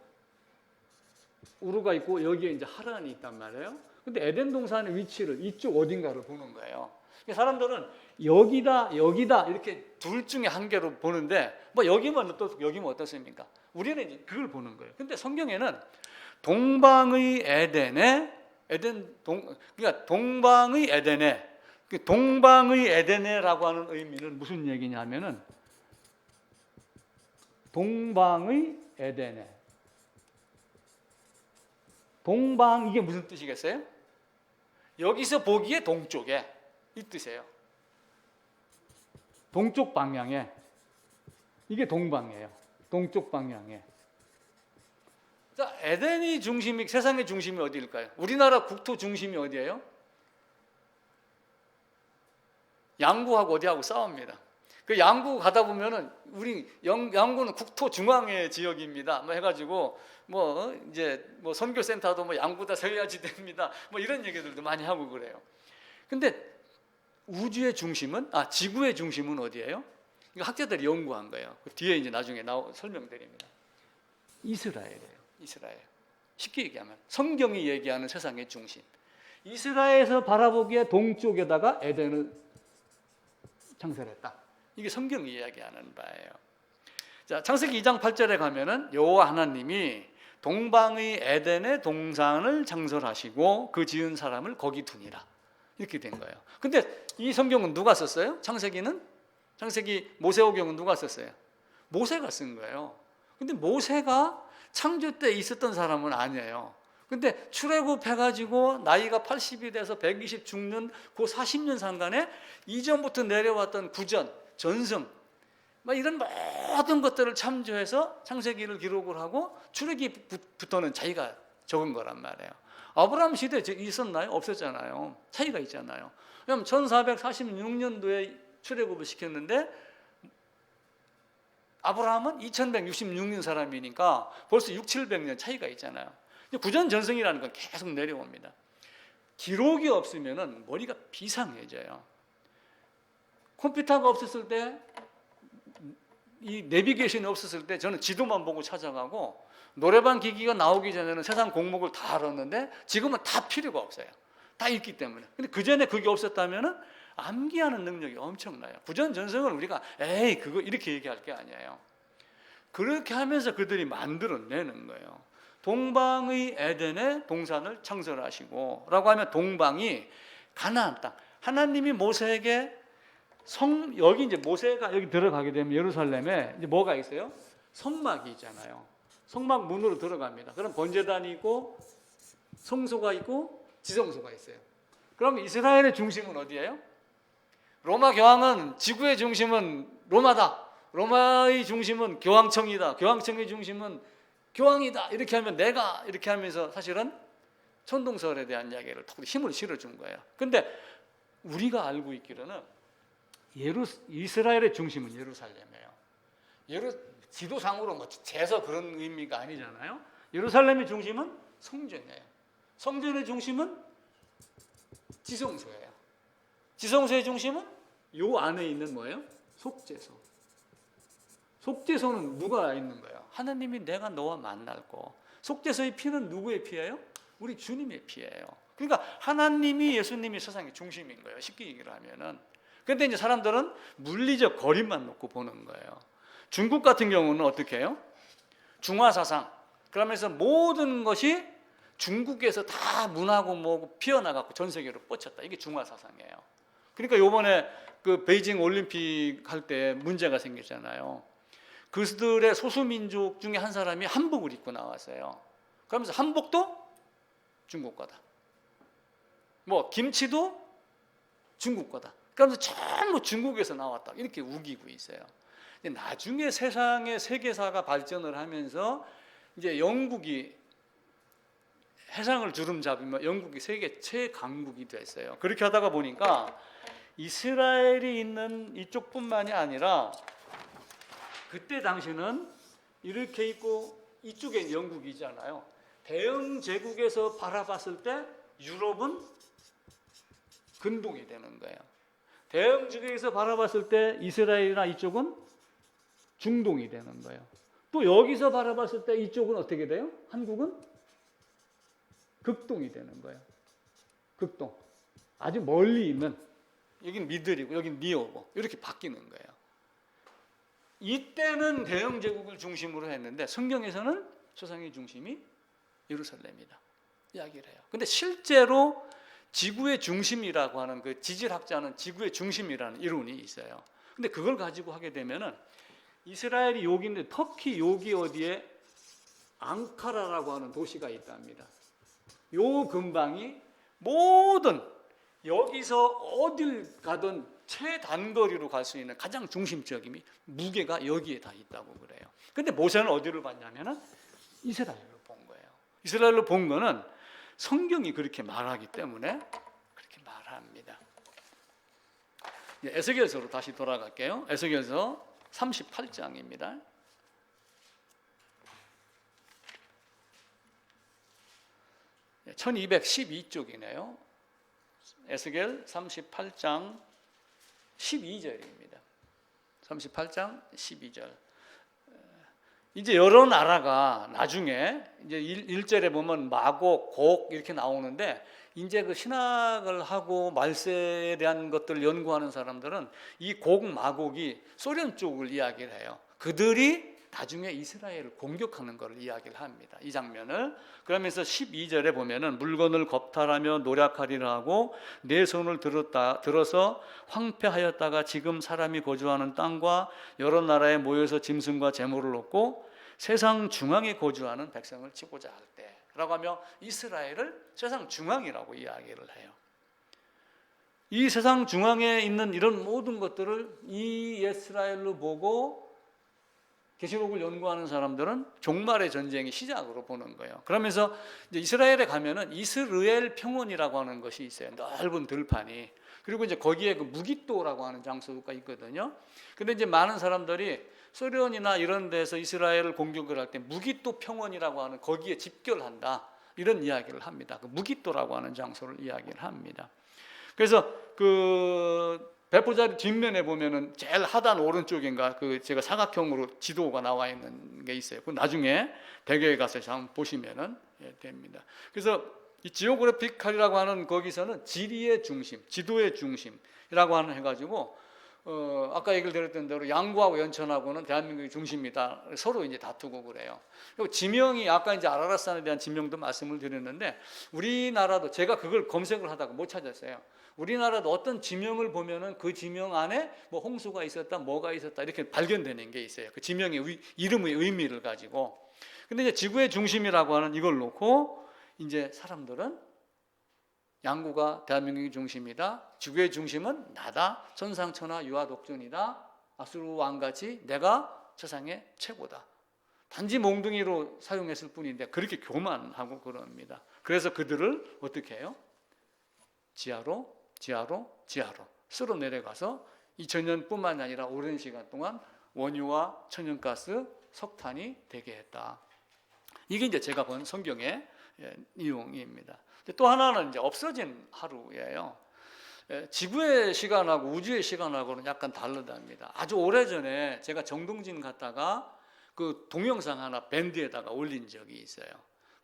여기에 이제 하란이 있단 말이에요. 근데 에덴 동산의 위치를 이쪽 어딘가를 보는 거예요. 사람들은 여기다 이렇게 둘 중에 한 개로 보는데 뭐 여기면 어떻습니까? 우리는 이제 그걸 보는 거예요. 근데 성경에는 동방의 에덴에 그러니까 동방의 에덴에라고 하는 의미는 무슨 얘기냐면은 동방의 에덴에 동방 이게 무슨 뜻이겠어요? 여기서 보기에 동쪽에 이 뜻이에요. 동쪽 방향에 이게 동방이에요. 동쪽 방향에. 자, 에덴이 세상의 중심이 어디일까요? 우리나라 국토 중심이 어디예요? 양구하고 어디하고 싸웁니다. 그 양구 가다 보면은 우리 양구는 국토 중앙의 지역입니다. 뭐 해가지고 이제 선교센터도 뭐 양구다 세워야지 됩니다. 뭐 이런 얘기들도 많이 하고 그래요. 근데 우주의 중심은 지구의 중심은 어디예요? 이거 학자들이 연구한 거예요. 그 뒤에 이제 나중에 설명드립니다. 이스라엘이에요. 이스라엘. 쉽게 얘기하면 성경이 얘기하는 세상의 중심. 이스라엘에서 바라보기에 동쪽에다가 에덴을 창설했다. 이게 성경이 이야기하는 바예요. 자, 창세기 2장 8절에 가면은 여호와 하나님이 동방의 에덴의 동산을 창설하시고 그 지은 사람을 거기 두니라. 이렇게 된 거예요. 근데 이 성경은 누가 썼어요? 창세기 모세오경은 누가 썼어요? 모세가 쓴 거예요. 근데 모세가 창조 때 있었던 사람은 아니에요. 근데 출애굽해가지고 나이가 80이 돼서 120 죽는 그 40년 상간에 이전부터 내려왔던 구전, 전승 이런 모든 것들을 참조해서 창세기를 기록을 하고 출애굽부터는 자기가 적은 거란 말이에요. 아브라함 시대에 있었나요? 없었잖아요. 차이가 있잖아요. 그럼 1446년도에 출애굽을 시켰는데 아브라함은 2166년 사람이니까 벌써 700년 차이가 있잖아요. 구전 전승이라는 건 계속 내려옵니다. 기록이 없으면 머리가 비상해져요. 컴퓨터가 없었을 때, 이 내비게이션이 없었을 때 저는 지도만 보고 찾아가고 노래방 기기가 나오기 전에는 세상 공목을 다 알았는데 지금은 다 필요가 없어요. 다 있기 때문에. 근데 그 전에 그게 없었다면 암기하는 능력이 엄청나요. 구전 전승을 우리가 그거 이렇게 얘기할 게 아니에요. 그렇게 하면서 그들이 만들어내는 거예요. 동방의 에덴의 동산을 창설하시고 라고 하면 동방이 가나안 땅. 하나님이 모세에게 여기 이제 모세가 여기 들어가게 되면 예루살렘에 이제 뭐가 있어요? 성막이 있잖아요. 성막 문으로 들어갑니다. 그럼 번제단이 있고 성소가 있고 지성소가 있어요. 그럼 이스라엘의 중심은 어디예요? 로마 교황은 지구의 중심은 로마다. 로마의 중심은 교황청이다. 교황청의 중심은 교황이다. 이렇게 하면 내가 이렇게 하면서 사실은 천동설에 대한 이야기를 더 힘을 실어준 거예요. 근데 우리가 알고 있기로는 이스라엘의 중심은 예루살렘이에요. 지도상으로 뭐 재서 그런 의미가 아니잖아요. 예루살렘의 중심은 성전이에요. 성전의 중심은 지성소예요. 지성소의 중심은 요 안에 있는 뭐예요? 속죄소. 속죄소는 누가 있는 거예요? 하나님이 내가 너와 만날 거. 속죄소의 피는 누구의 피예요? 우리 주님의 피예요. 그러니까 하나님이 예수님이 세상의 중심인 거예요. 쉽게 얘기를 하면은. 그런데 이제 사람들은 물리적 거리만 놓고 보는 거예요. 중국 같은 경우는 어떻게 해요? 중화사상. 그러면서 모든 것이 중국에서 다 문하고 뭐고 피어나갖고 전 세계로 뻗쳤다. 이게 중화사상이에요. 그러니까 요번에 그 베이징 올림픽 할 때 문제가 생겼잖아요. 그들의 소수민족 중에 한 사람이 한복을 입고 나왔어요. 그러면서 한복도 중국 거다. 뭐 김치도 중국 거다. 그러면서 전부 중국에서 나왔다. 이렇게 우기고 있어요. 나중에 세상의 세계사가 발전을 하면서 이제 영국이 해상을 주름 잡으면 영국이 세계 최강국이 됐어요. 그렇게 하다가 보니까 이스라엘이 있는 이쪽뿐만이 아니라 그때 당시는 이렇게 있고 이쪽에 영국이잖아요. 대영 제국에서 바라봤을 때 유럽은 근동이 되는 거예요. 대영 제국에서 바라봤을 때 이스라엘이나 이쪽은 중동이 되는 거예요. 또 여기서 바라봤을 때 이쪽은 어떻게 돼요? 한국은 극동이 되는 거예요. 극동. 아주 멀리 있는, 여긴 미들이고 여긴 니오고 이렇게 바뀌는 거예요. 이때는 대영 제국을 중심으로 했는데 성경에서는 세상의 중심이 예루살렘이다 이야기를 해요. 근데 실제로 지구의 중심이라고 하는 그 지질학자는 지구의 중심이라는 이론이 있어요. 근데 그걸 가지고 하게 되면은 이스라엘이 여기인데 터키 여기 어디에 앙카라라고 하는 도시가 있답니다. 요 근방이 모든 여기서 어딜 가든 최단거리로 갈 수 있는 가장 중심적인 무게가 여기에 다 있다고 그래요. 근데 모세는 어디를 봤냐면은 이스라엘로 본 거예요. 이스라엘로 본 거는 성경이 그렇게 말하기 때문에 그렇게 말합니다. 에스겔서로 다시 돌아갈게요. 에스겔서 38장입니다. 네, 1212쪽이네요. 에스겔 38장 12절입니다. 38장 12절. 이제 여러 나라가 나중에 이제 1절에 보면 마곡, 곡 이렇게 나오는데 이제 그 신학을 하고 말세에 대한 것들을 연구하는 사람들은 이 곡, 마곡이 소련 쪽을 이야기를 해요. 그들이 나중에 이스라엘을 공격하는 것을 이야기를 합니다. 이 장면을. 그러면서 12절에 보면은 물건을 겁탈하며 노략하리라 하고 내 손을 들어서 황폐하였다가 지금 사람이 거주하는 땅과 여러 나라에 모여서 짐승과 재물을 얻고 세상 중앙에 거주하는 백성을 치고자 할 때라고 하며 이스라엘을 세상 중앙이라고 이야기를 해요. 이 세상 중앙에 있는 이런 모든 것들을 이 이스라엘로 보고 계시록을 연구하는 사람들은 종말의 전쟁의 시작으로 보는 거예요. 그러면서 이제 이스라엘에 가면은 이스르엘 평원이라고 하는 것이 있어요. 넓은 들판이. 그리고 이제 거기에 그 무깃도라고 하는 장소가 있거든요. 근데 이제 많은 사람들이 소련이나 이런 데서 이스라엘을 공격을 할 때 무깃도 평원이라고 하는 거기에 집결한다. 이런 이야기를 합니다. 그 무깃도라고 하는 장소를 이야기를 합니다. 그래서 그 배포자리 뒷면에 보면은 제일 하단 오른쪽인가 그 제가 사각형으로 지도가 나와 있는 게 있어요. 그 나중에 대교에 가서 한번 보시면은 됩니다. 그래서 이 지오그래피칼이라고 하는 거기서는 지리의 중심, 지도의 중심이라고 하는 해가지고 아까 얘기를 드렸던 대로 양구하고 연천하고는 대한민국의 중심이다. 서로 이제 다투고 그래요. 그리고 지명이 아까 이제 아라라산에 대한 지명도 말씀을 드렸는데 우리나라도 제가 그걸 검색을 하다가 못 찾았어요. 우리나라도 어떤 지명을 보면은 그 지명 안에 뭐 홍수가 있었다, 뭐가 있었다 이렇게 발견되는 게 있어요. 그 지명의 이름의 의미를 가지고. 근데 이제 지구의 중심이라고 하는 이걸 놓고 이제 사람들은 양구가 대한민국의 중심이다. 지구의 중심은 나다. 천상천하 유아독존이다. 아수르 왕같이 내가 세상의 최고다. 단지 몽둥이로 사용했을 뿐인데 그렇게 교만하고 그럽니다. 그래서 그들을 어떻게 해요? 지하로 쓸어 내려가서 2000년뿐만 아니라 오랜 시간 동안 원유와 천연가스, 석탄이 되게 했다. 이게 이제 제가 본 성경의 내용입니다. 또 하나는 이제 없어진 하루예요. 지구의 시간하고 우주의 시간하고는 약간 다르답니다. 아주 오래전에 제가 정동진 갔다가 그 동영상 하나 밴드에다가 올린 적이 있어요.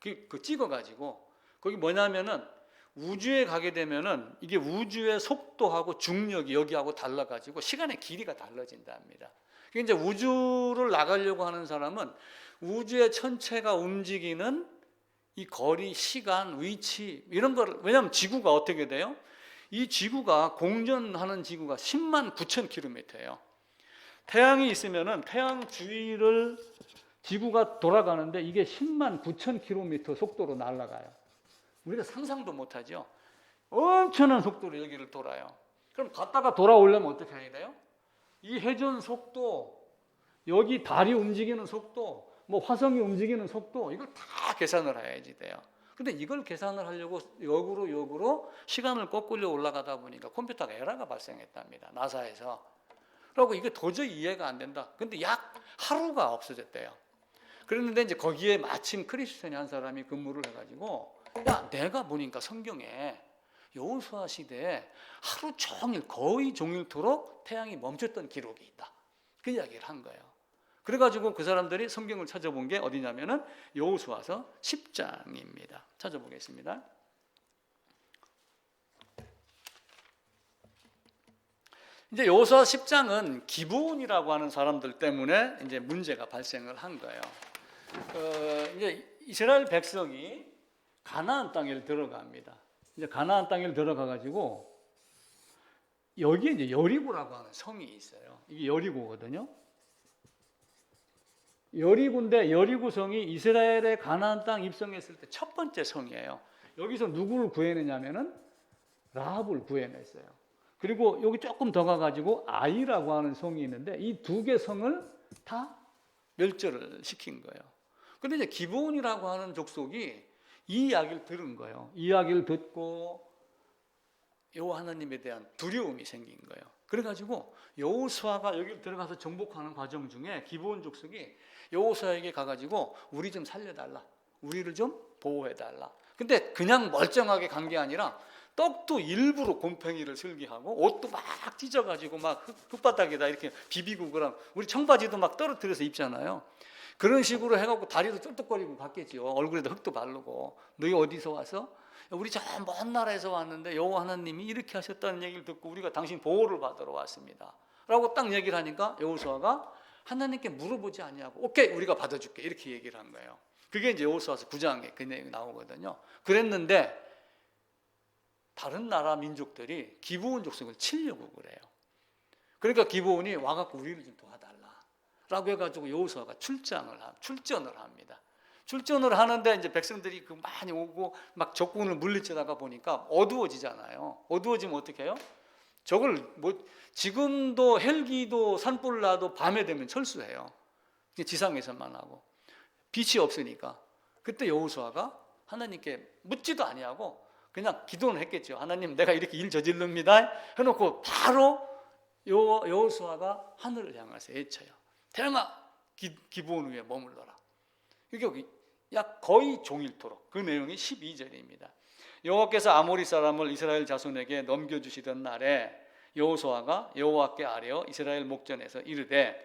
그 찍어가지고 거기 뭐냐면은 우주에 가게 되면은 이게 우주의 속도하고 중력이 여기하고 달라가지고 시간의 길이가 달라진답니다. 이제 우주를 나가려고 하는 사람은 우주의 천체가 움직이는 이 거리, 시간, 위치 이런 거를, 왜냐하면 지구가 어떻게 돼요? 이 지구가 공전하는 지구가 10만 9천 킬로미터예요. 태양이 있으면은 태양 주위를 지구가 돌아가는데 이게 10만 9천 킬로미터 속도로 날아가요. 우리가 상상도 못하죠. 엄청난 속도로 여기를 돌아요. 그럼 갔다가 돌아오려면 어떻게 해야 돼요? 이 회전 속도, 여기 달이 움직이는 속도, 뭐 화성이 움직이는 속도, 이걸 다 계산을 해야지 돼요. 근데 이걸 계산을 하려고 역으로 시간을 거꾸로 올라가다 보니까 컴퓨터가 에러가 발생했답니다. 나사에서. 그리고 이게 도저히 이해가 안 된다. 근데 약 하루가 없어졌대요. 그랬는데 이제 거기에 마침 크리스천이 한 사람이 근무를 해가지고, 야, 내가 보니까 성경에 여호수아 시대에 하루 종일, 거의 종일토록 태양이 멈췄던 기록이 있다. 그 이야기를 한 거예요. 그래가지고 그 사람들이 성경을 찾아본 게 어디냐면은 여호수아서 10장입니다. 찾아보겠습니다. 이제 여호수아 10장은 기브온이라고 하는 사람들 때문에 이제 문제가 발생을 한 거예요. 이제 이스라엘 백성이 가나안 땅에 들어갑니다. 이제 가나안 땅에 들어가 가지고 여기에 이제 여리고라고 하는 성이 있어요. 이게 여리고거든요. 여리고인데 여리고 성이 이스라엘의 가나안 땅 입성했을 때 첫 번째 성이에요. 여기서 누구를 구해내냐면은 라합을 구해냈어요. 그리고 여기 조금 더 가가지고 아이라고 하는 성이 있는데 이 두 개 성을 다 멸절을 시킨 거예요. 그런데 이제 기브온이라고 하는 족속이 이 이야기를 들은 거예요. 이 이야기를 듣고 여호와 하나님에 대한 두려움이 생긴 거예요. 그래가지고 여호수아가 여기 들어가서 정복하는 과정 중에 기브온 족속이 여호수아에게 가가지고 우리 좀 살려달라, 우리를 좀 보호해달라. 근데 그냥 멀쩡하게 간 게 아니라 떡도 일부러 곰팡이를 슬기하고 옷도 막 찢어가지고 막 흙바닥에다 이렇게 비비고 그럼 우리 청바지도 막 떨어뜨려서 입잖아요. 그런 식으로 해갖고 다리도 쫄뚝거리고 갔겠지요. 얼굴에도 흙도 바르고. 너희 어디서 와서? 우리 저 먼 나라에서 왔는데 여호와 하나님이 이렇게 하셨다는 얘기를 듣고 우리가 당신 보호를 받으러 왔습니다 라고 딱 얘기를 하니까 여호수아가 하나님께 물어보지 아니하고 오케이, 우리가 받아줄게, 이렇게 얘기를 한 거예요. 그게 이제 여호수아서 9장에 그 내용이 나오거든요. 그랬는데 다른 나라 민족들이 기브온 족속을 치려고 그래요. 그러니까 기브온이 와갖고 우리를 좀 도와달라 라고 해가지고 여호수아가 출전을 합니다. 출전을 하는데 이제 백성들이 그 많이 오고 막 적군을 물리치다가 보니까 어두워지잖아요. 어두워지면 어떻게 해요? 저걸 뭐 지금도 헬기도 산불 나도 밤에 되면 철수해요. 지상에서만 하고 빛이 없으니까. 그때 여호수아가 하나님께 묻지도 아니하고 그냥 기도는 했겠죠. 하나님, 내가 이렇게 일 저질릅니다 해놓고 바로 여호수아가 하늘을 향해서 외쳐요. 태양아, 기브온 위에 머물러라. 이게 약 거의 종일토록. 그 내용이 12절입니다. 여호와께서 아모리 사람을 이스라엘 자손에게 넘겨주시던 날에 여호수아가 여호와께 아뢰어 이스라엘 목전에서 이르되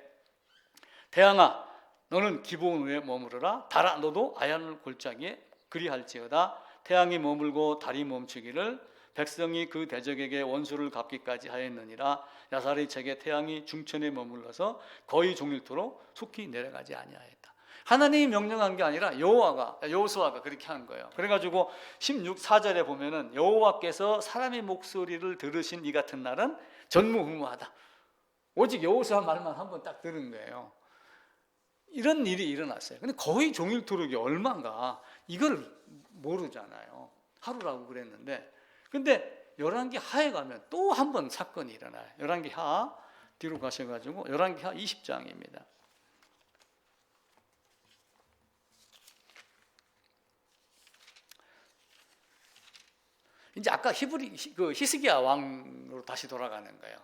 태양아, 너는 기브온 위에 머무르라. 달아, 너도 아얀 골짜기에 그리할지어다. 태양이 머물고 달이 멈추기를 백성이 그 대적에게 원수를 갚기까지 하였느니라. 야살의 책에 태양이 중천에 머물러서 거의 종일토록 속히 내려가지 아니하였다. 하나님이 명령한 게 아니라 여호수아가 그렇게 한 거예요. 그래가지고 4절에 보면은 여호와께서 사람의 목소리를 들으신 이 같은 날은 전무후무하다. 오직 여호수아 말만 한번 딱 들은 거예요. 이런 일이 일어났어요. 근데 거의 종일토록이 얼마인가 이걸 모르잖아요. 하루라고 그랬는데, 근데 열왕기 하에 가면 또 한 번 사건이 일어나요. 열왕기 하 뒤로 가셔가지고 열왕기 하 20장입니다. 이제 아까 히스기야 왕으로 다시 돌아가는 거예요.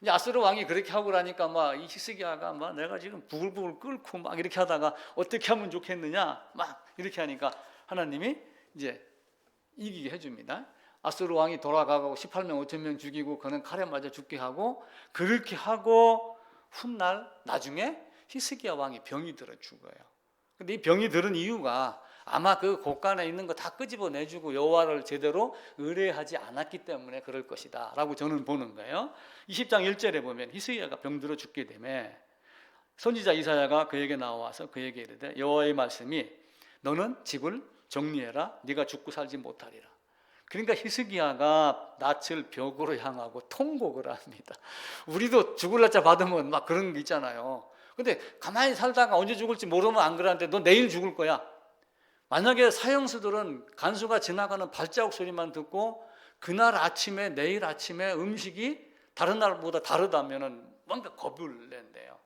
이제 아수르 왕이 그렇게 하고 나니까 막 이 히스기야가 막 내가 지금 부글부글 끓고 막 이렇게 하다가 어떻게 하면 좋겠느냐 막 이렇게 하니까 하나님이 이제 이기게 해줍니다. 아수르 왕이 돌아가고 18명 5천 명 죽이고 그는 칼에 맞아 죽게 하고, 그렇게 하고 훗날 나중에 히스기야 왕이 병이 들어 죽어요. 근데 이 병이 들은 이유가 아마 그 곳간에 있는 거 다 끄집어내주고 여호와를 제대로 의뢰하지 않았기 때문에 그럴 것이다 라고 저는 보는 거예요. 20장 1절에 보면 히스기야가 병들어 죽게 되면 선지자 이사야가 그에게 나와서 그에게 이르되 여호와의 말씀이 너는 집을 정리해라 네가 죽고 살지 못하리라. 그러니까 히스기야가 낯을 벽으로 향하고 통곡을 합니다. 우리도 죽을 날짜 받으면 막 그런 게 있잖아요. 근데 가만히 살다가 언제 죽을지 모르면 안 그러는데 너 내일 죽을 거야. 만약에 사형수들은 간수가 지나가는 발자국 소리만 듣고 그날 아침에 내일 아침에 음식이 다른 날보다 다르다면은 뭔가 겁을 낸대요.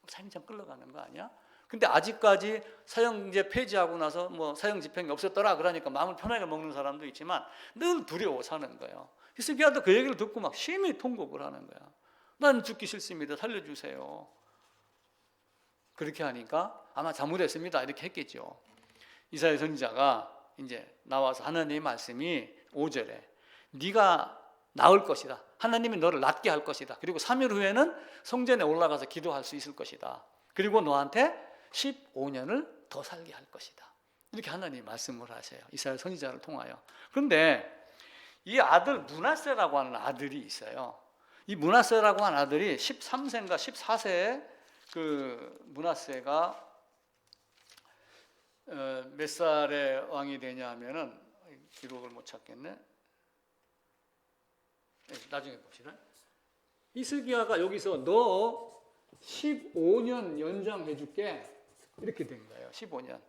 살인장 끌려가는 거 아니야? 근데 아직까지 사형제 폐지하고 나서 뭐 사형 집행이 없었더라 그러니까 마음을 편하게 먹는 사람도 있지만 늘 두려워 사는 거예요. 히스기야도 그 얘기를 듣고 막 심히 통곡을 하는 거야. 난 죽기 싫습니다. 살려주세요. 그렇게 하니까 아마 잘못했습니다 이렇게 했겠죠. 이사야 선지자가 이제 나와서 하나님의 말씀이 5절에 네가 나을 것이다. 하나님이 너를 낫게 할 것이다. 그리고 3일 후에는 성전에 올라가서 기도할 수 있을 것이다. 그리고 너한테 15년을 더 살게 할 것이다. 이렇게 하나님이 말씀을 하세요. 이사야 선지자를 통하여. 그런데 이 아들 므낫세라고 하는 아들이 있어요. 이 므낫세라고 하는 아들이 13세인가 14세에 그 므낫세가 몇 살에 왕이 되냐 하면은 기록을 못 찾겠네. 나중에 봅시다. 히스기야가 여기서 너 15년 연장해 줄게 이렇게 된 거예요. 15년.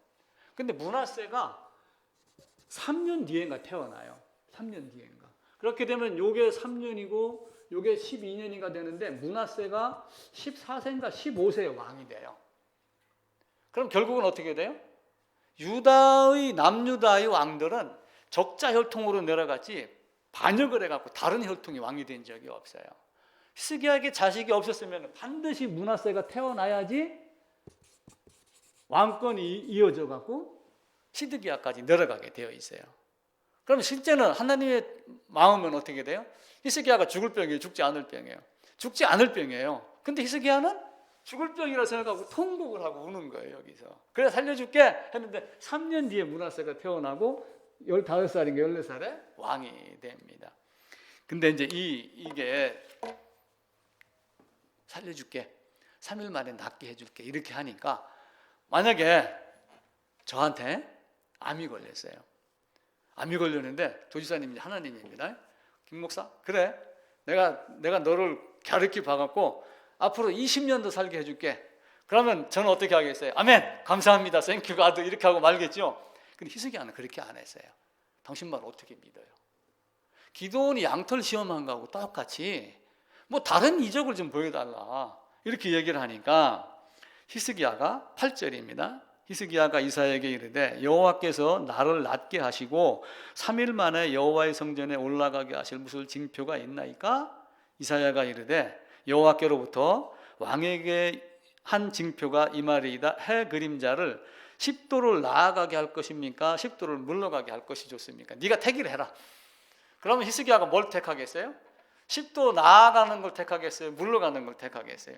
근데 므낫세가 3년 뒤엔가 태어나요. 3년 뒤엔가. 그렇게 되면 요게 3년이고 요게 12년인가 되는데 므낫세가 14세인가 15세에 왕이 돼요. 그럼 결국은 어떻게 돼요? 유다의 남유다의 왕들은 적자 혈통으로 내려갔지 반역을 해갖고 다른 혈통이 왕이 된 적이 없어요. 히스기야에게 자식이 없었으면 반드시 므낫세가 태어나야지 왕권이 이어져 갖고 시드기야까지 내려가게 되어 있어요. 그럼 실제는 하나님의 마음은 어떻게 돼요? 히스기야가 죽을 병이에요, 죽지 않을 병이에요? 죽지 않을 병이에요. 근데 히스기야는 죽을 병이라 생각하고 통곡을 하고 우는 거예요, 여기서. 그래 살려줄게 했는데 3년 뒤에 므낫세가 태어나고 15살인가 14살에 왕이 됩니다. 근데 이제 이게 살려줄게, 3일 만에 낫게 해줄게 이렇게 하니까 만약에 저한테 암이 걸렸어요. 암이 걸렸는데 조지사님이 하나님입니다. 김 목사, 그래 내가 너를 갸륵히 봐갖고 앞으로 20년 더 살게 해줄게. 그러면 저는 어떻게 하겠어요? 아멘, 감사합니다, 땡큐 가드 이렇게 하고 말겠죠. 근데 히스기야는 그렇게 안 했어요. 당신 말 어떻게 믿어요? 기도원이 양털 시험한 거하고 똑같이 뭐 다른 이적을 좀 보여달라 이렇게 얘기를 하니까 히스기야가 8절입니다. 히스기야가 이사야에게 이르되 여호와께서 나를 낫게 하시고 3일 만에 여호와의 성전에 올라가게 하실 무슨 징표가 있나이까? 이사야가 이르되 여호와께로부터 왕에게 한 징표가 이 말이다. 해 그림자를 10도를 나아가게 할 것입니까? 10도를 물러가게 할 것이 좋습니까? 네가 택을 해라. 그러면 히스기야가 뭘 택하겠어요? 10도 나아가는 걸 택하겠어요? 물러가는 걸 택하겠어요?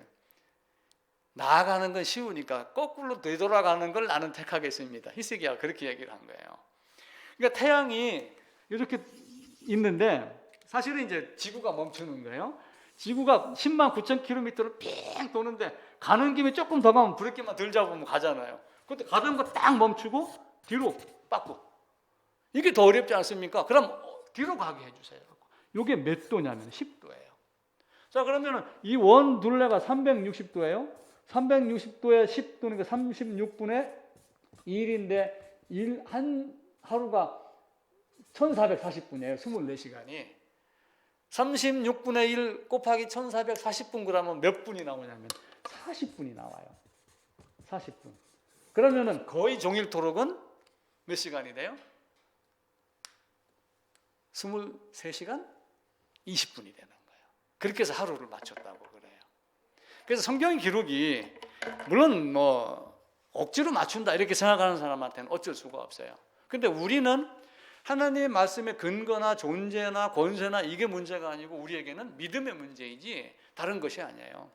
나아가는 건 쉬우니까 거꾸로 되돌아가는 걸 나는 택하겠습니다. 히스기야가 그렇게 얘기를 한 거예요. 그러니까 태양이 이렇게 있는데 사실은 이제 지구가 멈추는 거예요. 지구가 10만 9천 킬로미터를 빙 도는데 가는 김에 조금 더 가면 브레이크만 덜 잡으면 가잖아요. 그때 가던 거 딱 멈추고 뒤로 빠꾸. 이게 더 어렵지 않습니까? 그럼 뒤로 가게 해주세요. 이게 몇 도냐면 10도예요. 자, 그러면 이 원 둘레가 360도예요. 360도에 10도니까 36분의 1인데 한 하루가 1440분이에요. 24시간이. 36분의 1 곱하기 1440분 그러면 몇 분이 나오냐면 40분이 나와요. 40분. 그러면은 거의 종일 토록은 몇 시간이 돼요? 23시간 20분이 되는 거예요. 그렇게 해서 하루를 맞췄다고 그래요. 그래서 성경 기록이 물론 뭐 억지로 맞춘다 이렇게 생각하는 사람한테는 어쩔 수가 없어요. 근데 우리는 하나님의 말씀의 근거나 존재나 권세나 이게 문제가 아니고 우리에게는 믿음의 문제이지 다른 것이 아니에요.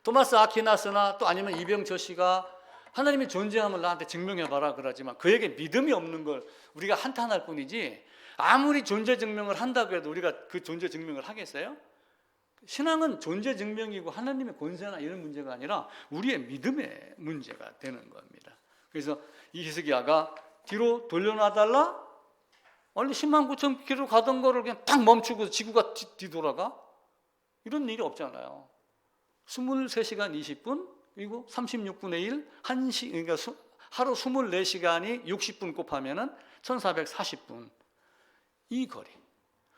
토마스 아퀴나스나 또 아니면 이병철 씨가 하나님의 존재함을 나한테 증명해봐라 그러지만 그에게 믿음이 없는 걸 우리가 한탄할 뿐이지 아무리 존재 증명을 한다고 해도 우리가 그 존재 증명을 하겠어요? 신앙은 존재 증명이고 하나님의 권세나 이런 문제가 아니라 우리의 믿음의 문제가 되는 겁니다. 그래서 이 히스기야가 뒤로 돌려놔달라? 원래 10만 9천 킬로 가던 거를 그냥 딱 멈추고 지구가 뒤돌아가? 이런 일이 없잖아요. 23시간 20분 그리고 36분의 1 1시 그러니까 하루 24시간이 60분 곱하면은 1440분 이 거리.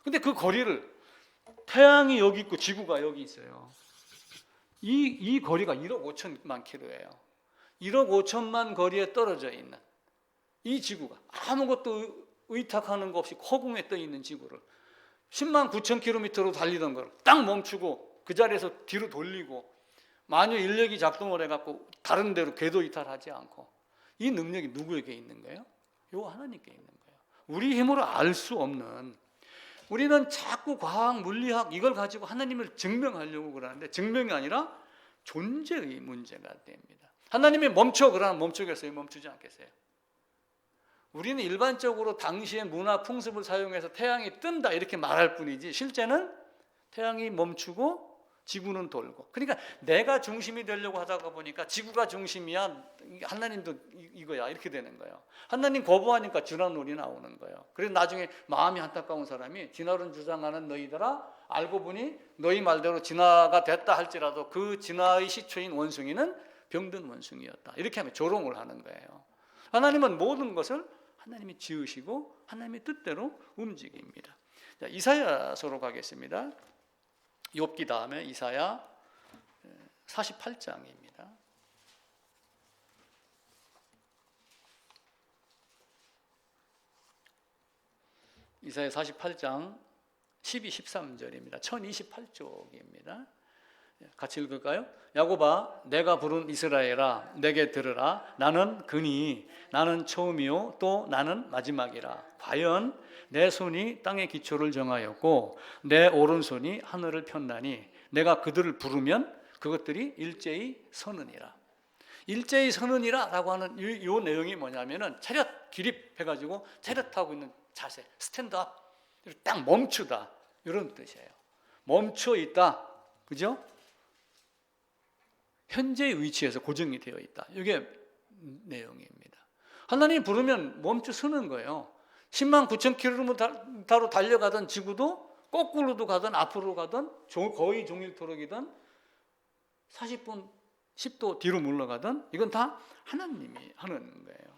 근데 그 거리를 태양이 여기 있고 지구가 여기 있어요. 이 거리가 1억 5천만 킬로예요. 1억 5천만 거리에 떨어져 있는 이 지구가 아무것도 의탁하는 거 없이 허공에 떠 있는 지구를 10만 9천 킬로미터로 달리던 걸 딱 멈추고 그 자리에서 뒤로 돌리고 만유 인력이 작동을 해갖고 다른 데로 궤도 이탈하지 않고 이 능력이 누구에게 있는 거예요? 요 하나님께 있는 거예요. 우리 힘으로 알 수 없는 우리는 자꾸 과학, 물리학 이걸 가지고 하나님을 증명하려고 그러는데 증명이 아니라 존재의 문제가 됩니다. 하나님이 멈춰 그러면 멈추겠어요? 멈추지 않겠어요? 우리는 일반적으로 당시의 문화 풍습을 사용해서 태양이 뜬다 이렇게 말할 뿐이지 실제는 태양이 멈추고 지구는 돌고 그러니까 내가 중심이 되려고 하다가 보니까 지구가 중심이야 하나님도 이거야 이렇게 되는 거예요. 하나님 거부하니까 진화론이 나오는 거예요. 그래서 나중에 마음이 안타까운 사람이 진화론 주장하는 너희들아 알고 보니 너희 말대로 진화가 됐다 할지라도 그 진화의 시초인 원숭이는 병든 원숭이였다 이렇게 하면 조롱을 하는 거예요. 하나님은 모든 것을 하나님이 지으시고 하나님의 뜻대로 움직입니다. 자, 이사야서로 가겠습니다. 욥기 다음에 이사야 48장입니다. 이사야 48장 12, 13절입니다. 1028쪽입니다. 같이 읽을까요? 야곱아 내가 부른 이스라엘아 내게 들으라 나는 그니 나는 처음이요 또 나는 마지막이라 과연 내 손이 땅의 기초를 정하였고 내 오른손이 하늘을 폈나니 내가 그들을 부르면 그것들이 일제히 서느니라. 일제히 서느니라 라고 하는 이 내용이 뭐냐면은 차렷 기립해가지고 차렷하고 있는 자세 스탠드업 딱 멈추다 이런 뜻이에요. 멈춰 있다 그죠? 현재의 위치에서 고정이 되어 있다. 이게 내용입니다. 하나님 부르면 멈춰 서는 거예요. 10만 9천 킬로미터로 달려가던 지구도 거꾸로도 가든 앞으로 가든 거의 종일토록이든 40분 10도 뒤로 물러가든 이건 다 하나님이 하는 거예요.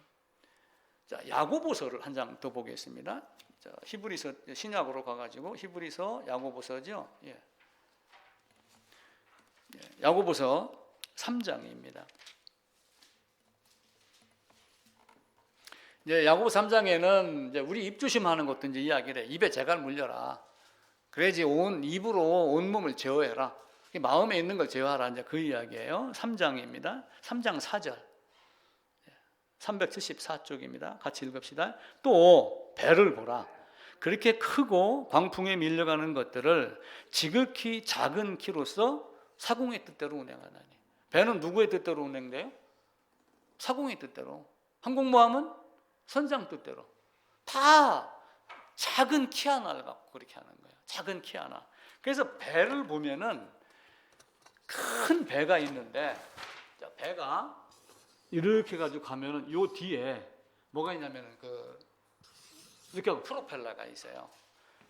자, 야고보서를 한 장 더 보겠습니다. 자, 히브리서 신약으로 가가지고 히브리서 야고보서죠. 예. 야고보서 3장입니다. 이제 야고보서 3장에는 이제 우리 입조심하는 것도 이제 이야기를 해. 입에 재갈 물려라. 그래야지 온 입으로 온 몸을 제어해라. 마음에 있는 걸 제어하라. 이제 그 이야기예요. 3장입니다. 3장 4절. 374쪽입니다. 같이 읽읍시다. 또 배를 보라. 그렇게 크고 광풍에 밀려가는 것들을 지극히 작은 키로서 사공의 뜻대로 운행하나니. 배는 누구의 뜻대로 운행돼요? 사공의 뜻대로. 항공모함은 선장 뜻대로. 다 작은 키 하나를 갖고 그렇게 하는 거예요. 작은 키 하나. 그래서 배를 보면은 큰 배가 있는데 자, 배가 이렇게 가지고 가면은 요 뒤에 뭐가 있냐면은 이렇게 하고 프로펠러가 있어요.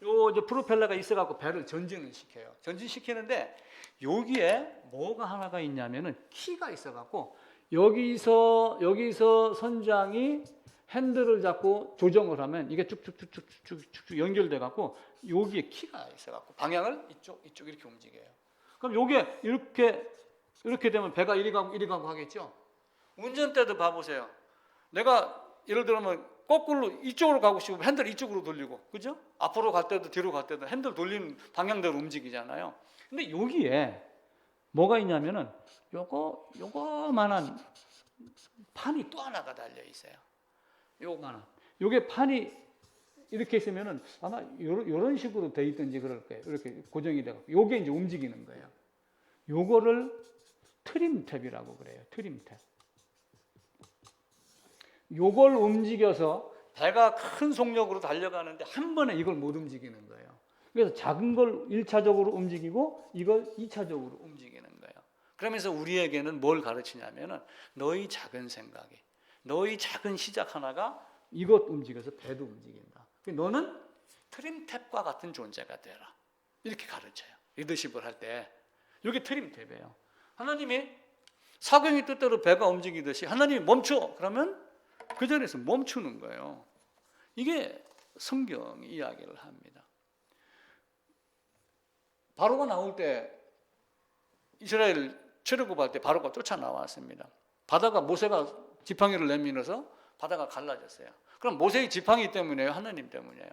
요 이제 프로펠러가 있어갖고 배를 전진을 시켜요. 전진시키는데 여기에 뭐가 하나가 있냐면은 키가 있어갖고 여기서 선장이 핸들을 잡고 조정을 하면 이게 쭉쭉쭉쭉쭉쭉 연결돼 갖고 여기에 키가 있어갖고 방향을 이쪽 이렇게 움직여요. 그럼 요게 이렇게 되면 배가 이리 가고 하겠죠. 운전대도 봐보세요. 내가 예를 들면 거꾸로 이쪽으로 가고 싶으면 핸들 이쪽으로 돌리고, 그죠? 앞으로 갈 때도 뒤로 갈 때도 핸들 돌리는 방향대로 움직이잖아요. 근데 여기에 뭐가 있냐면은 요거만한 판이 또 하나가 달려 있어요. 요거만한. 요게 판이 이렇게 있으면은 아마 요런 식으로 돼 있든지 그럴 거예요. 이렇게 고정이 돼갖고 요게 이제 움직이는 거예요. 요거를 트림탭이라고 그래요. 트림탭. 요걸 움직여서 배가 큰 속력으로 달려가는데 한 번에 이걸 못 움직이는 거예요. 그래서 작은 걸 1차적으로 움직이고 이걸 2차적으로 움직이는 거예요. 그러면서 우리에게는 뭘 가르치냐면은 너희 작은 생각이, 너희 작은 시작 하나가 이것 움직여서 배도 움직인다. 너는 트림탭과 같은 존재가 되라. 이렇게 가르쳐요. 리더십을 할 때. 이게 트림탭이에요. 하나님이 사경의 뜻대로 배가 움직이듯이 하나님이 멈춰! 그러면 그 자리에서 멈추는 거예요. 이게 성경이 이야기를 합니다. 바로가 나올 때 이스라엘 출애굽할 때 바로가 쫓아 나왔습니다. 바다가 모세가 지팡이를 내밀어서 바다가 갈라졌어요. 그럼 모세의 지팡이 때문이에요? 하나님 때문이에요?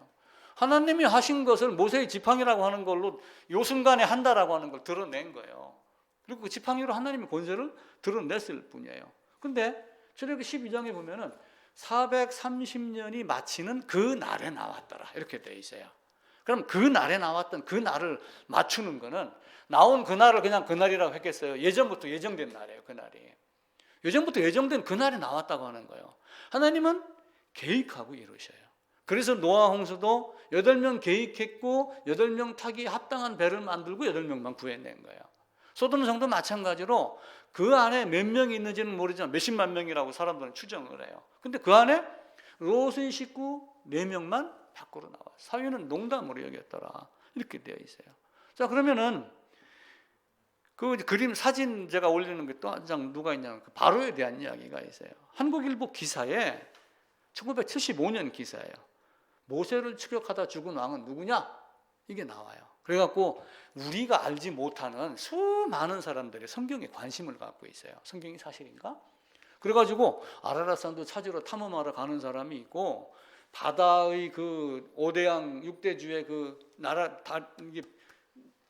하나님이 하신 것을 모세의 지팡이라고 하는 걸로 요 순간에 한다라고 하는 걸 드러낸 거예요. 그리고 그 지팡이로 하나님의 권세를 드러냈을 뿐이에요. 근데 출애굽기 12장에 보면은 430년이 마치는 그 날에 나왔더라. 이렇게 돼 있어요. 그럼 그 날에 나왔던 그 날을 맞추는 거는 나온 그 날을 그냥 그 날이라고 했겠어요? 예전부터 예정된 날이에요. 그 날이. 예전부터 예정된 그 날에 나왔다고 하는 거예요. 하나님은 계획하고 이루셔요. 그래서 노아 홍수도 8명 계획했고 8명 타기에 합당한 배를 만들고 8명만 구해낸 거예요. 소돔 성도 마찬가지로 그 안에 몇 명이 있는지는 모르지만 몇십만 명이라고 사람들은 추정을 해요. 근데 그 안에 롯의 식구 4명만 밖으로 나와. 사위는 농담으로 여겼더라. 이렇게 되어 있어요. 자, 그러면은 그 그림 사진 제가 올리는 게 또 한 장 누가 있냐면 그 바로에 대한 이야기가 있어요. 한국일보 기사에 1975년 기사예요. 모세를 추격하다 죽은 왕은 누구냐? 이게 나와요. 그래갖고 우리가 알지 못하는 수많은 사람들이 성경에 관심을 갖고 있어요. 성경이 사실인가? 그래가지고 아라랏산도 찾으러 탐험하러 가는 사람이 있고 바다의 그 5대양 6대주의 그 나라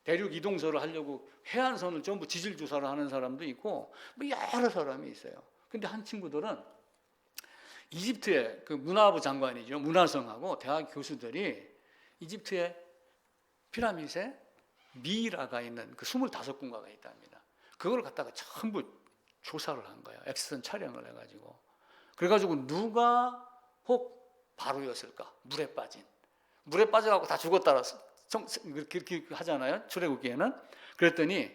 대륙 이동설을 하려고 해안선을 전부 지질 조사를 하는 사람도 있고 뭐 여러 사람이 있어요. 근데 한 친구들은 이집트의 그 문화부 장관이죠. 문화성하고 대학 교수들이 이집트의 피라밋에 미이라가 있는 그 25군가가 있답니다. 그걸 갖다가 전부 조사를 한 거예요. 엑스선 촬영을 해가지고. 그래가지고 누가 혹 바로였을까? 물에 빠져갖고 다 죽었다라 그렇게 하잖아요. 출애굽기에는. 그랬더니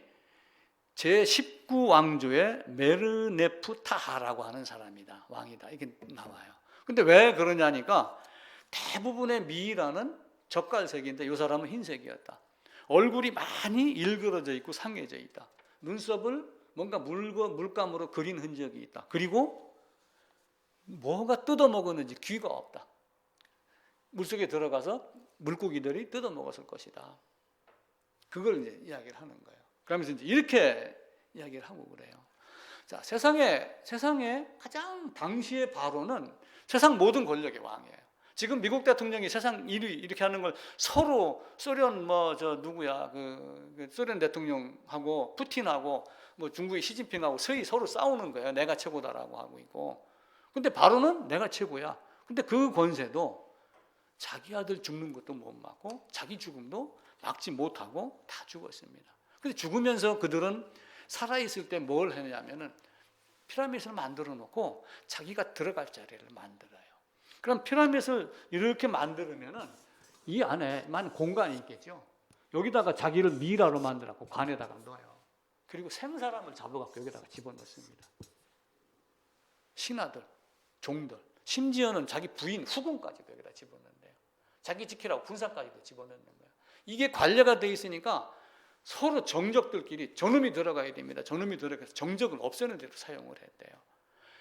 제19왕조의 메르네프타하라고 하는 사람이다. 왕이다. 이게 나와요. 근데 왜 그러냐니까 대부분의 미이라는 젓갈색인데 이 사람은 흰색이었다. 얼굴이 많이 일그러져 있고 상해져 있다. 눈썹을 뭔가 물감으로 그린 흔적이 있다. 그리고 뭐가 뜯어먹었는지 귀가 없다. 물속에 들어가서 물고기들이 뜯어먹었을 것이다. 그걸 이제 이야기를 하는 거예요. 그러면서 이제 이렇게 이야기를 하고 그래요. 자, 세상에 가장 당시의 바로는 세상 모든 권력의 왕이에요. 지금 미국 대통령이 세상 1위 이렇게 하는 걸 서로 소련 그 소련 대통령하고 푸틴하고 뭐 중국의 시진핑하고 서로 싸우는 거예요. 내가 최고다라고 하고 있고. 근데 바로는 내가 최고야. 근데 그 권세도 자기 아들 죽는 것도 못 막고 자기 죽음도 막지 못하고 다 죽었습니다. 근데 죽으면서 그들은 살아있을 때 뭘 했냐면은 피라밋을 만들어 놓고 자기가 들어갈 자리를 만들어요. 그럼 피라밋을 이렇게 만들면은 이 안에만 공간이 있겠죠. 여기다가 자기를 미라로 만들었고 관에다가 넣어요. 그리고 생사람을 잡아갖고 여기다가 집어넣습니다. 신하들, 종들, 심지어는 자기 부인, 후궁까지도 여기다 집어넣는데요. 자기 지키라고 군사까지도 집어넣는 거예요. 이게 관례가 돼 있으니까 서로 정적들끼리 저놈이 들어가야 됩니다. 저놈이 들어가서 정적을 없애는 대로 사용을 했대요.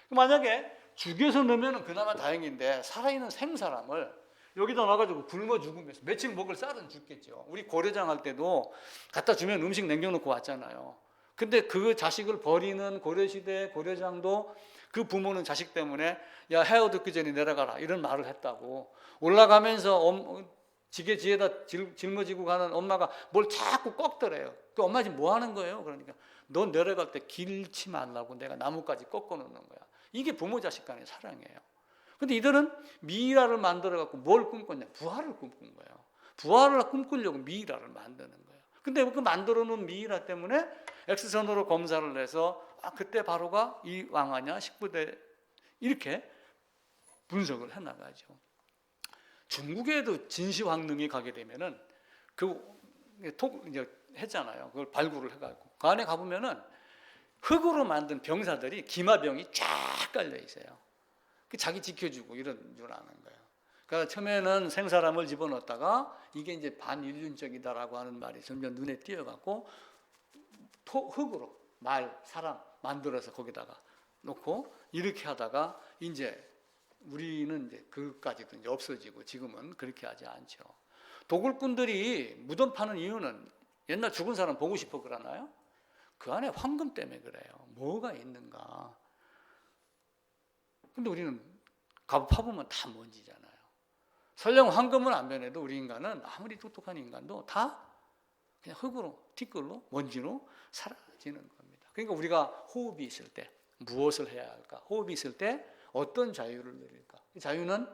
만약에 죽여서 넣으면 그나마 다행인데 살아있는 생사람을 여기다 놔가지고 굶어 죽으면서 며칠 먹을 쌀은 죽겠죠. 우리 고려장 할 때도 갖다 주면 음식 남겨놓고 왔잖아요. 근데 그 자식을 버리는 고려시대 고려장도 그 부모는 자식 때문에 야 헤어 듣기 전에 내려가라 이런 말을 했다고. 올라가면서 지게 지에다 짊어지고 가는 엄마가 뭘 자꾸 꺾더래요. 그 엄마 지금 뭐 하는 거예요? 그러니까 너 내려갈 때 길치 말라고 내가 나무까지 꺾어 놓는 거야. 이게 부모 자식 간의 사랑이에요. 근데 이들은 미이라를 만들어 갖고 뭘 꿈꿨냐? 부활을 꿈꾼 거예요. 부활을 꿈꾸려고 미이라를 만드는 거예요. 근데 그 만들어 놓은 미이라 때문에 X선으로 검사를 해서 그때 바로가 이 왕하냐 19대 이렇게 분석을 해 나가죠. 중국에도 진시황릉이 가게 되면은 이제 했잖아요. 그걸 발굴을 해가지고 그 안에 가보면은 흙으로 만든 병사들이 기마병이 쫙 깔려 있어요. 자기 지켜주고 이런 줄 아는 거예요. 그러니까 처음에는 생사람을 집어넣었다가 이게 이제 반인륜적이다라고 하는 말이 점점 눈에 띄어갖고 흙으로 사람 만들어서 거기다가 놓고 이렇게 하다가 이제 우리는 이제 그것까지도 이제 없어지고 지금은 그렇게 하지 않죠. 도굴꾼들이 무덤 파는 이유는 옛날 죽은 사람 보고 싶어 그러나요? 그 안에 황금 때문에 그래요. 뭐가 있는가. 근데 우리는 파보면 다 먼지잖아요. 설령 황금은 안 변해도 우리 인간은 아무리 똑똑한 인간도 다 그냥 흙으로, 티끌로, 먼지로 사라지는 겁니다. 그러니까 우리가 호흡이 있을 때 무엇을 해야 할까? 호흡이 있을 때 어떤 자유를 누릴까? 자유는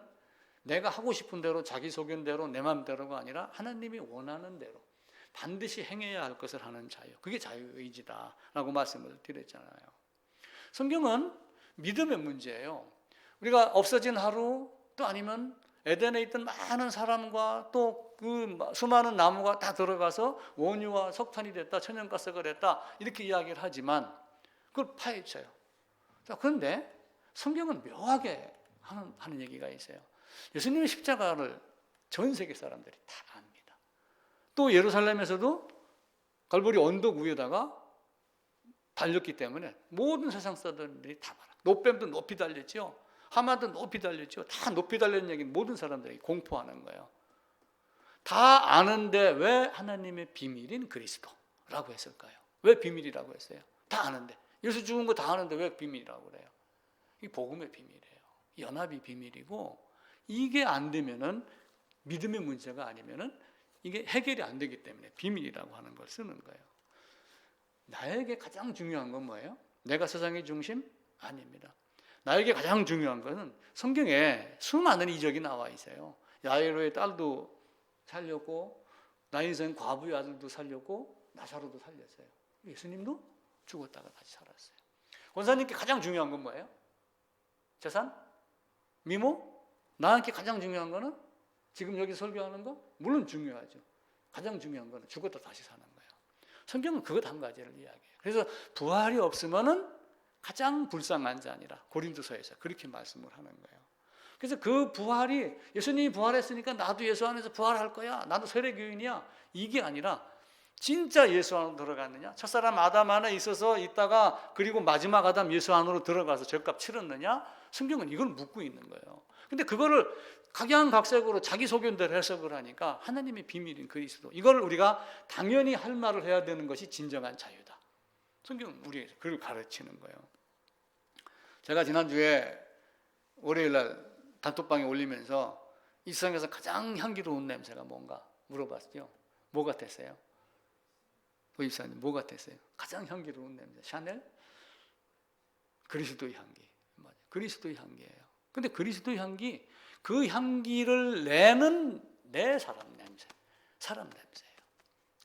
내가 하고 싶은 대로 자기 소견대로 내 마음대로가 아니라 하나님이 원하는 대로 반드시 행해야 할 것을 하는 자유. 그게 자유의지다라고 말씀을 드렸잖아요. 성경은 믿음의 문제예요. 우리가 없어진 하루 또 아니면 에덴에 있던 많은 사람과 또 그 수많은 나무가 다 들어가서 원유와 석탄이 됐다, 천연가스가 됐다 이렇게 이야기를 하지만 그걸 파헤쳐요. 자, 그런데 성경은 묘하게 하는 얘기가 있어요. 예수님의 십자가를 전 세계 사람들이 다 압니다. 또 예루살렘에서도 갈보리 언덕 위에다가 달렸기 때문에 모든 세상 사람들이 다 알아. 노뱀도 높이 달렸죠. 하마도 높이 달렸죠. 다 높이 달리는 얘기는 모든 사람들이 공포하는 거예요. 다 아는데 왜 하나님의 비밀인 그리스도라고 했을까요? 왜 비밀이라고 했어요? 다 아는데. 예수 죽은 거 다 아는데 왜 비밀이라고 그래요? 이 복음의 비밀이에요. 연합이 비밀이고 이게 안 되면은 믿음의 문제가 아니면은 이게 해결이 안 되기 때문에 비밀이라고 하는 걸 쓰는 거예요. 나에게 가장 중요한 건 뭐예요? 내가 세상의 중심? 아닙니다. 나에게 가장 중요한 것은 성경에 수많은 이적이 나와 있어요. 야이로의 딸도 살렸고 나인생 과부의 아들도 살렸고 나사로도 살렸어요. 예수님도 죽었다가 다시 살았어요. 권사님께 가장 중요한 건 뭐예요? 재산? 미모? 나한테 가장 중요한 거는 지금 여기 설교하는 거? 물론 중요하죠. 가장 중요한 거는 죽었다 다시 사는 거예요. 성경은 그것 한 가지를 이야기해요. 그래서 부활이 없으면은 가장 불쌍한 자니라 고린도서에서 그렇게 말씀을 하는 거예요. 그래서 그 부활이 예수님이 부활했으니까 나도 예수 안에서 부활할 거야. 나도 세례교인이야. 이게 아니라 진짜 예수 안으로 들어갔느냐? 첫사람 아담 안에 있어서 있다가 그리고 마지막 아담 예수 안으로 들어가서 죗값 치렀느냐? 성경은 이걸 묻고 있는 거예요. 근데 그거를 각양각색으로 자기 소견대로 해석을 하니까 하나님의 비밀인 그리스도. 이걸 우리가 당연히 할 말을 해야 되는 것이 진정한 자유다. 성경은 우리에게 그걸 가르치는 거예요. 제가 지난주에 월요일날 단톡방에 올리면서 이 세상에서 가장 향기로운 냄새가 뭔가 물어봤죠. 뭐 같았어요? 도입사님 뭐 같았어요? 가장 향기로운 냄새. 샤넬? 그리스도의 향기. 맞아요. 그리스도의 향기예요. 근데 그리스도의 향기, 그 향기를 내는 내 사람 냄새. 사람 냄새예요.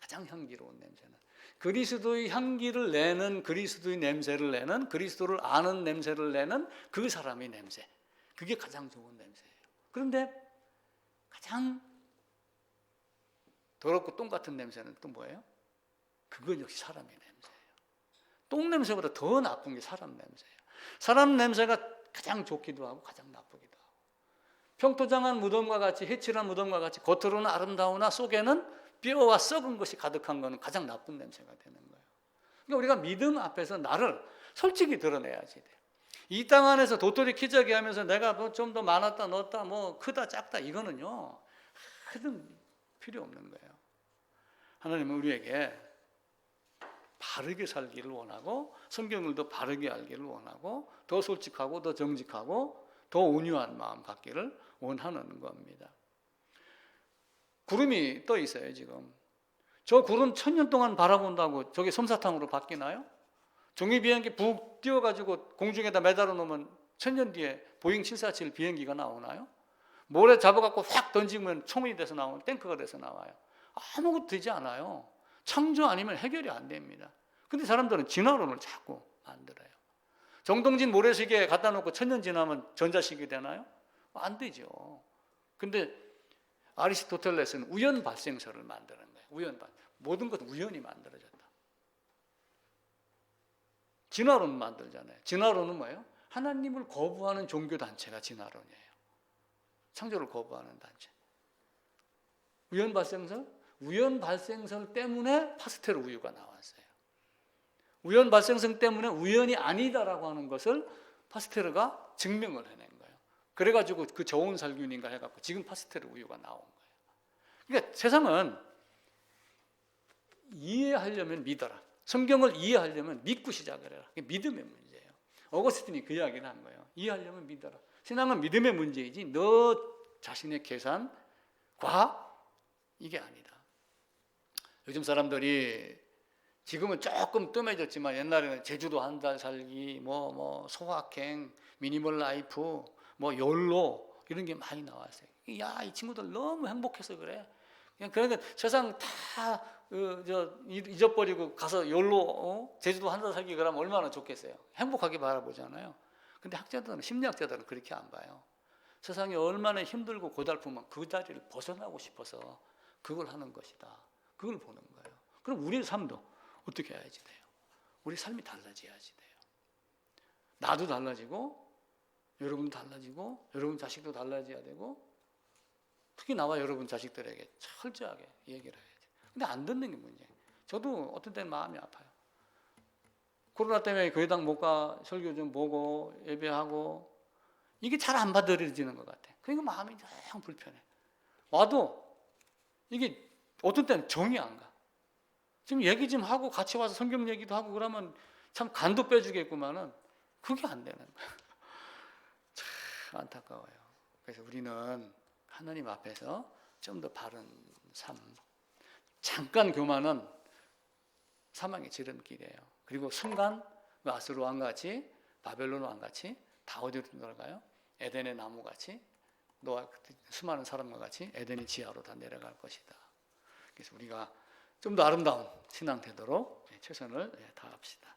가장 향기로운 냄새는. 그리스도의 향기를 내는, 그리스도의 냄새를 내는, 그리스도를 아는 냄새를 내는 그 사람의 냄새. 그게 가장 좋은 냄새예요. 그런데 가장 더럽고 똥 같은 냄새는 또 뭐예요? 그건 역시 사람의 냄새예요. 똥 냄새보다 더 나쁜 게 사람 냄새예요. 사람 냄새가 가장 좋기도 하고 가장 나쁘기도 하고. 평토장한 무덤과 같이 해칠한 무덤과 같이 겉으로는 아름다우나 속에는 뼈와 썩은 것이 가득한 것은 가장 나쁜 냄새가 되는 거예요. 그러니까 우리가 믿음 앞에서 나를 솔직히 드러내야지 돼요. 이 땅 안에서 도토리 키재기 하면서 내가 뭐 좀 더 많았다 넣었다 뭐 크다 작다 이거는요 하여튼 필요 없는 거예요. 하나님은 우리에게 바르게 살기를 원하고 성경을 더 바르게 알기를 원하고 더 솔직하고 더 정직하고 더 온유한 마음 갖기를 원하는 겁니다. 구름이 떠 있어요 지금. 저 구름 1000년 동안 바라본다고 저게 솜사탕으로 바뀌나요? 종이 비행기 북 띄워가지고 공중에다 매달아 놓으면 1000년 뒤에 보잉 747 비행기가 나오나요? 모래 잡아갖고 확 던지면 총이 돼서 나오는 탱크가 돼서 나와요. 아무것도 되지 않아요. 창조 아니면 해결이 안 됩니다. 근데 사람들은 진화론을 자꾸 만들어요. 정동진 모래시계 갖다 놓고 1000년 지나면 전자시계 되나요? 안 되죠. 근데 아리스토텔레스는 우연 발생설을 만드는 거예요. 우연 발. 모든 것은 우연히 만들어졌다. 진화론 만들잖아요. 진화론은 뭐예요? 하나님을 거부하는 종교 단체가 진화론이에요. 창조를 거부하는 단체. 우연 발생설? 우연 발생설 때문에 파스텔 우유가 나왔어요. 우연 발생설 때문에 우연이 아니다라고 하는 것을 파스테르가 증명을 해낸 거예요. 그래가지고 그 저온 살균인가 해갖고 지금 파스테르 우유가 나온 거예요. 그러니까 세상은 이해하려면 믿어라. 성경을 이해하려면 믿고 시작을 해라. 그게 믿음의 문제예요. 어거스틴이 그 이야기를 한 거예요. 이해하려면 믿어라. 신앙은 믿음의 문제이지 너 자신의 계산과 이게 아니다. 요즘 사람들이 지금은 조금 뜸해졌지만 옛날에는 제주도 한 달 살기, 뭐 소확행, 미니멀 라이프, 뭐 욜로 이런 게 많이 나왔어요. 야, 이 친구들 너무 행복해서 그래. 그냥 그러니까 세상 다 잊어버리고 가서 욜로 제주도 한 달 살기 그러면 얼마나 좋겠어요. 행복하게 바라보잖아요. 근데 학자들은 심리학자들은 그렇게 안 봐요. 세상이 얼마나 힘들고 고달프면 그 자리를 벗어나고 싶어서 그걸 하는 것이다. 그걸 보는 거예요. 그럼 우리의 삶도 어떻게 해야지 돼요? 우리 삶이 달라져야지 돼요. 나도 달라지고 여러분도 달라지고 여러분 자식도 달라져야 되고 특히 나와 여러분 자식들에게 철저하게 얘기를 해야 돼요. 근데 안 듣는 게 문제예요. 저도 어떤 때는 마음이 아파요. 코로나 때문에 교회당 못 가 설교 좀 보고 예배하고 이게 잘 안 받아들여지는 것 같아. 그러니까 마음이 영 불편해. 와도 이게 어떤 때는 정이 안 가. 지금 얘기 좀 하고 같이 와서 성경 얘기도 하고 그러면 참 간도 빼주겠구만은 그게 안 되는 거야. 참 안타까워요. 그래서 우리는 하나님 앞에서 좀 더 바른 삶. 잠깐 교만은 사망의 지름길이에요. 그리고 순간 아수르 왕같이 바벨론 왕같이 다 어디로 들어가요? 에덴의 나무같이 노아 수많은 사람과 같이 에덴의 지하로 다 내려갈 것이다. 그래서 우리가 좀 더 아름다운 신앙 되도록 최선을 다합시다.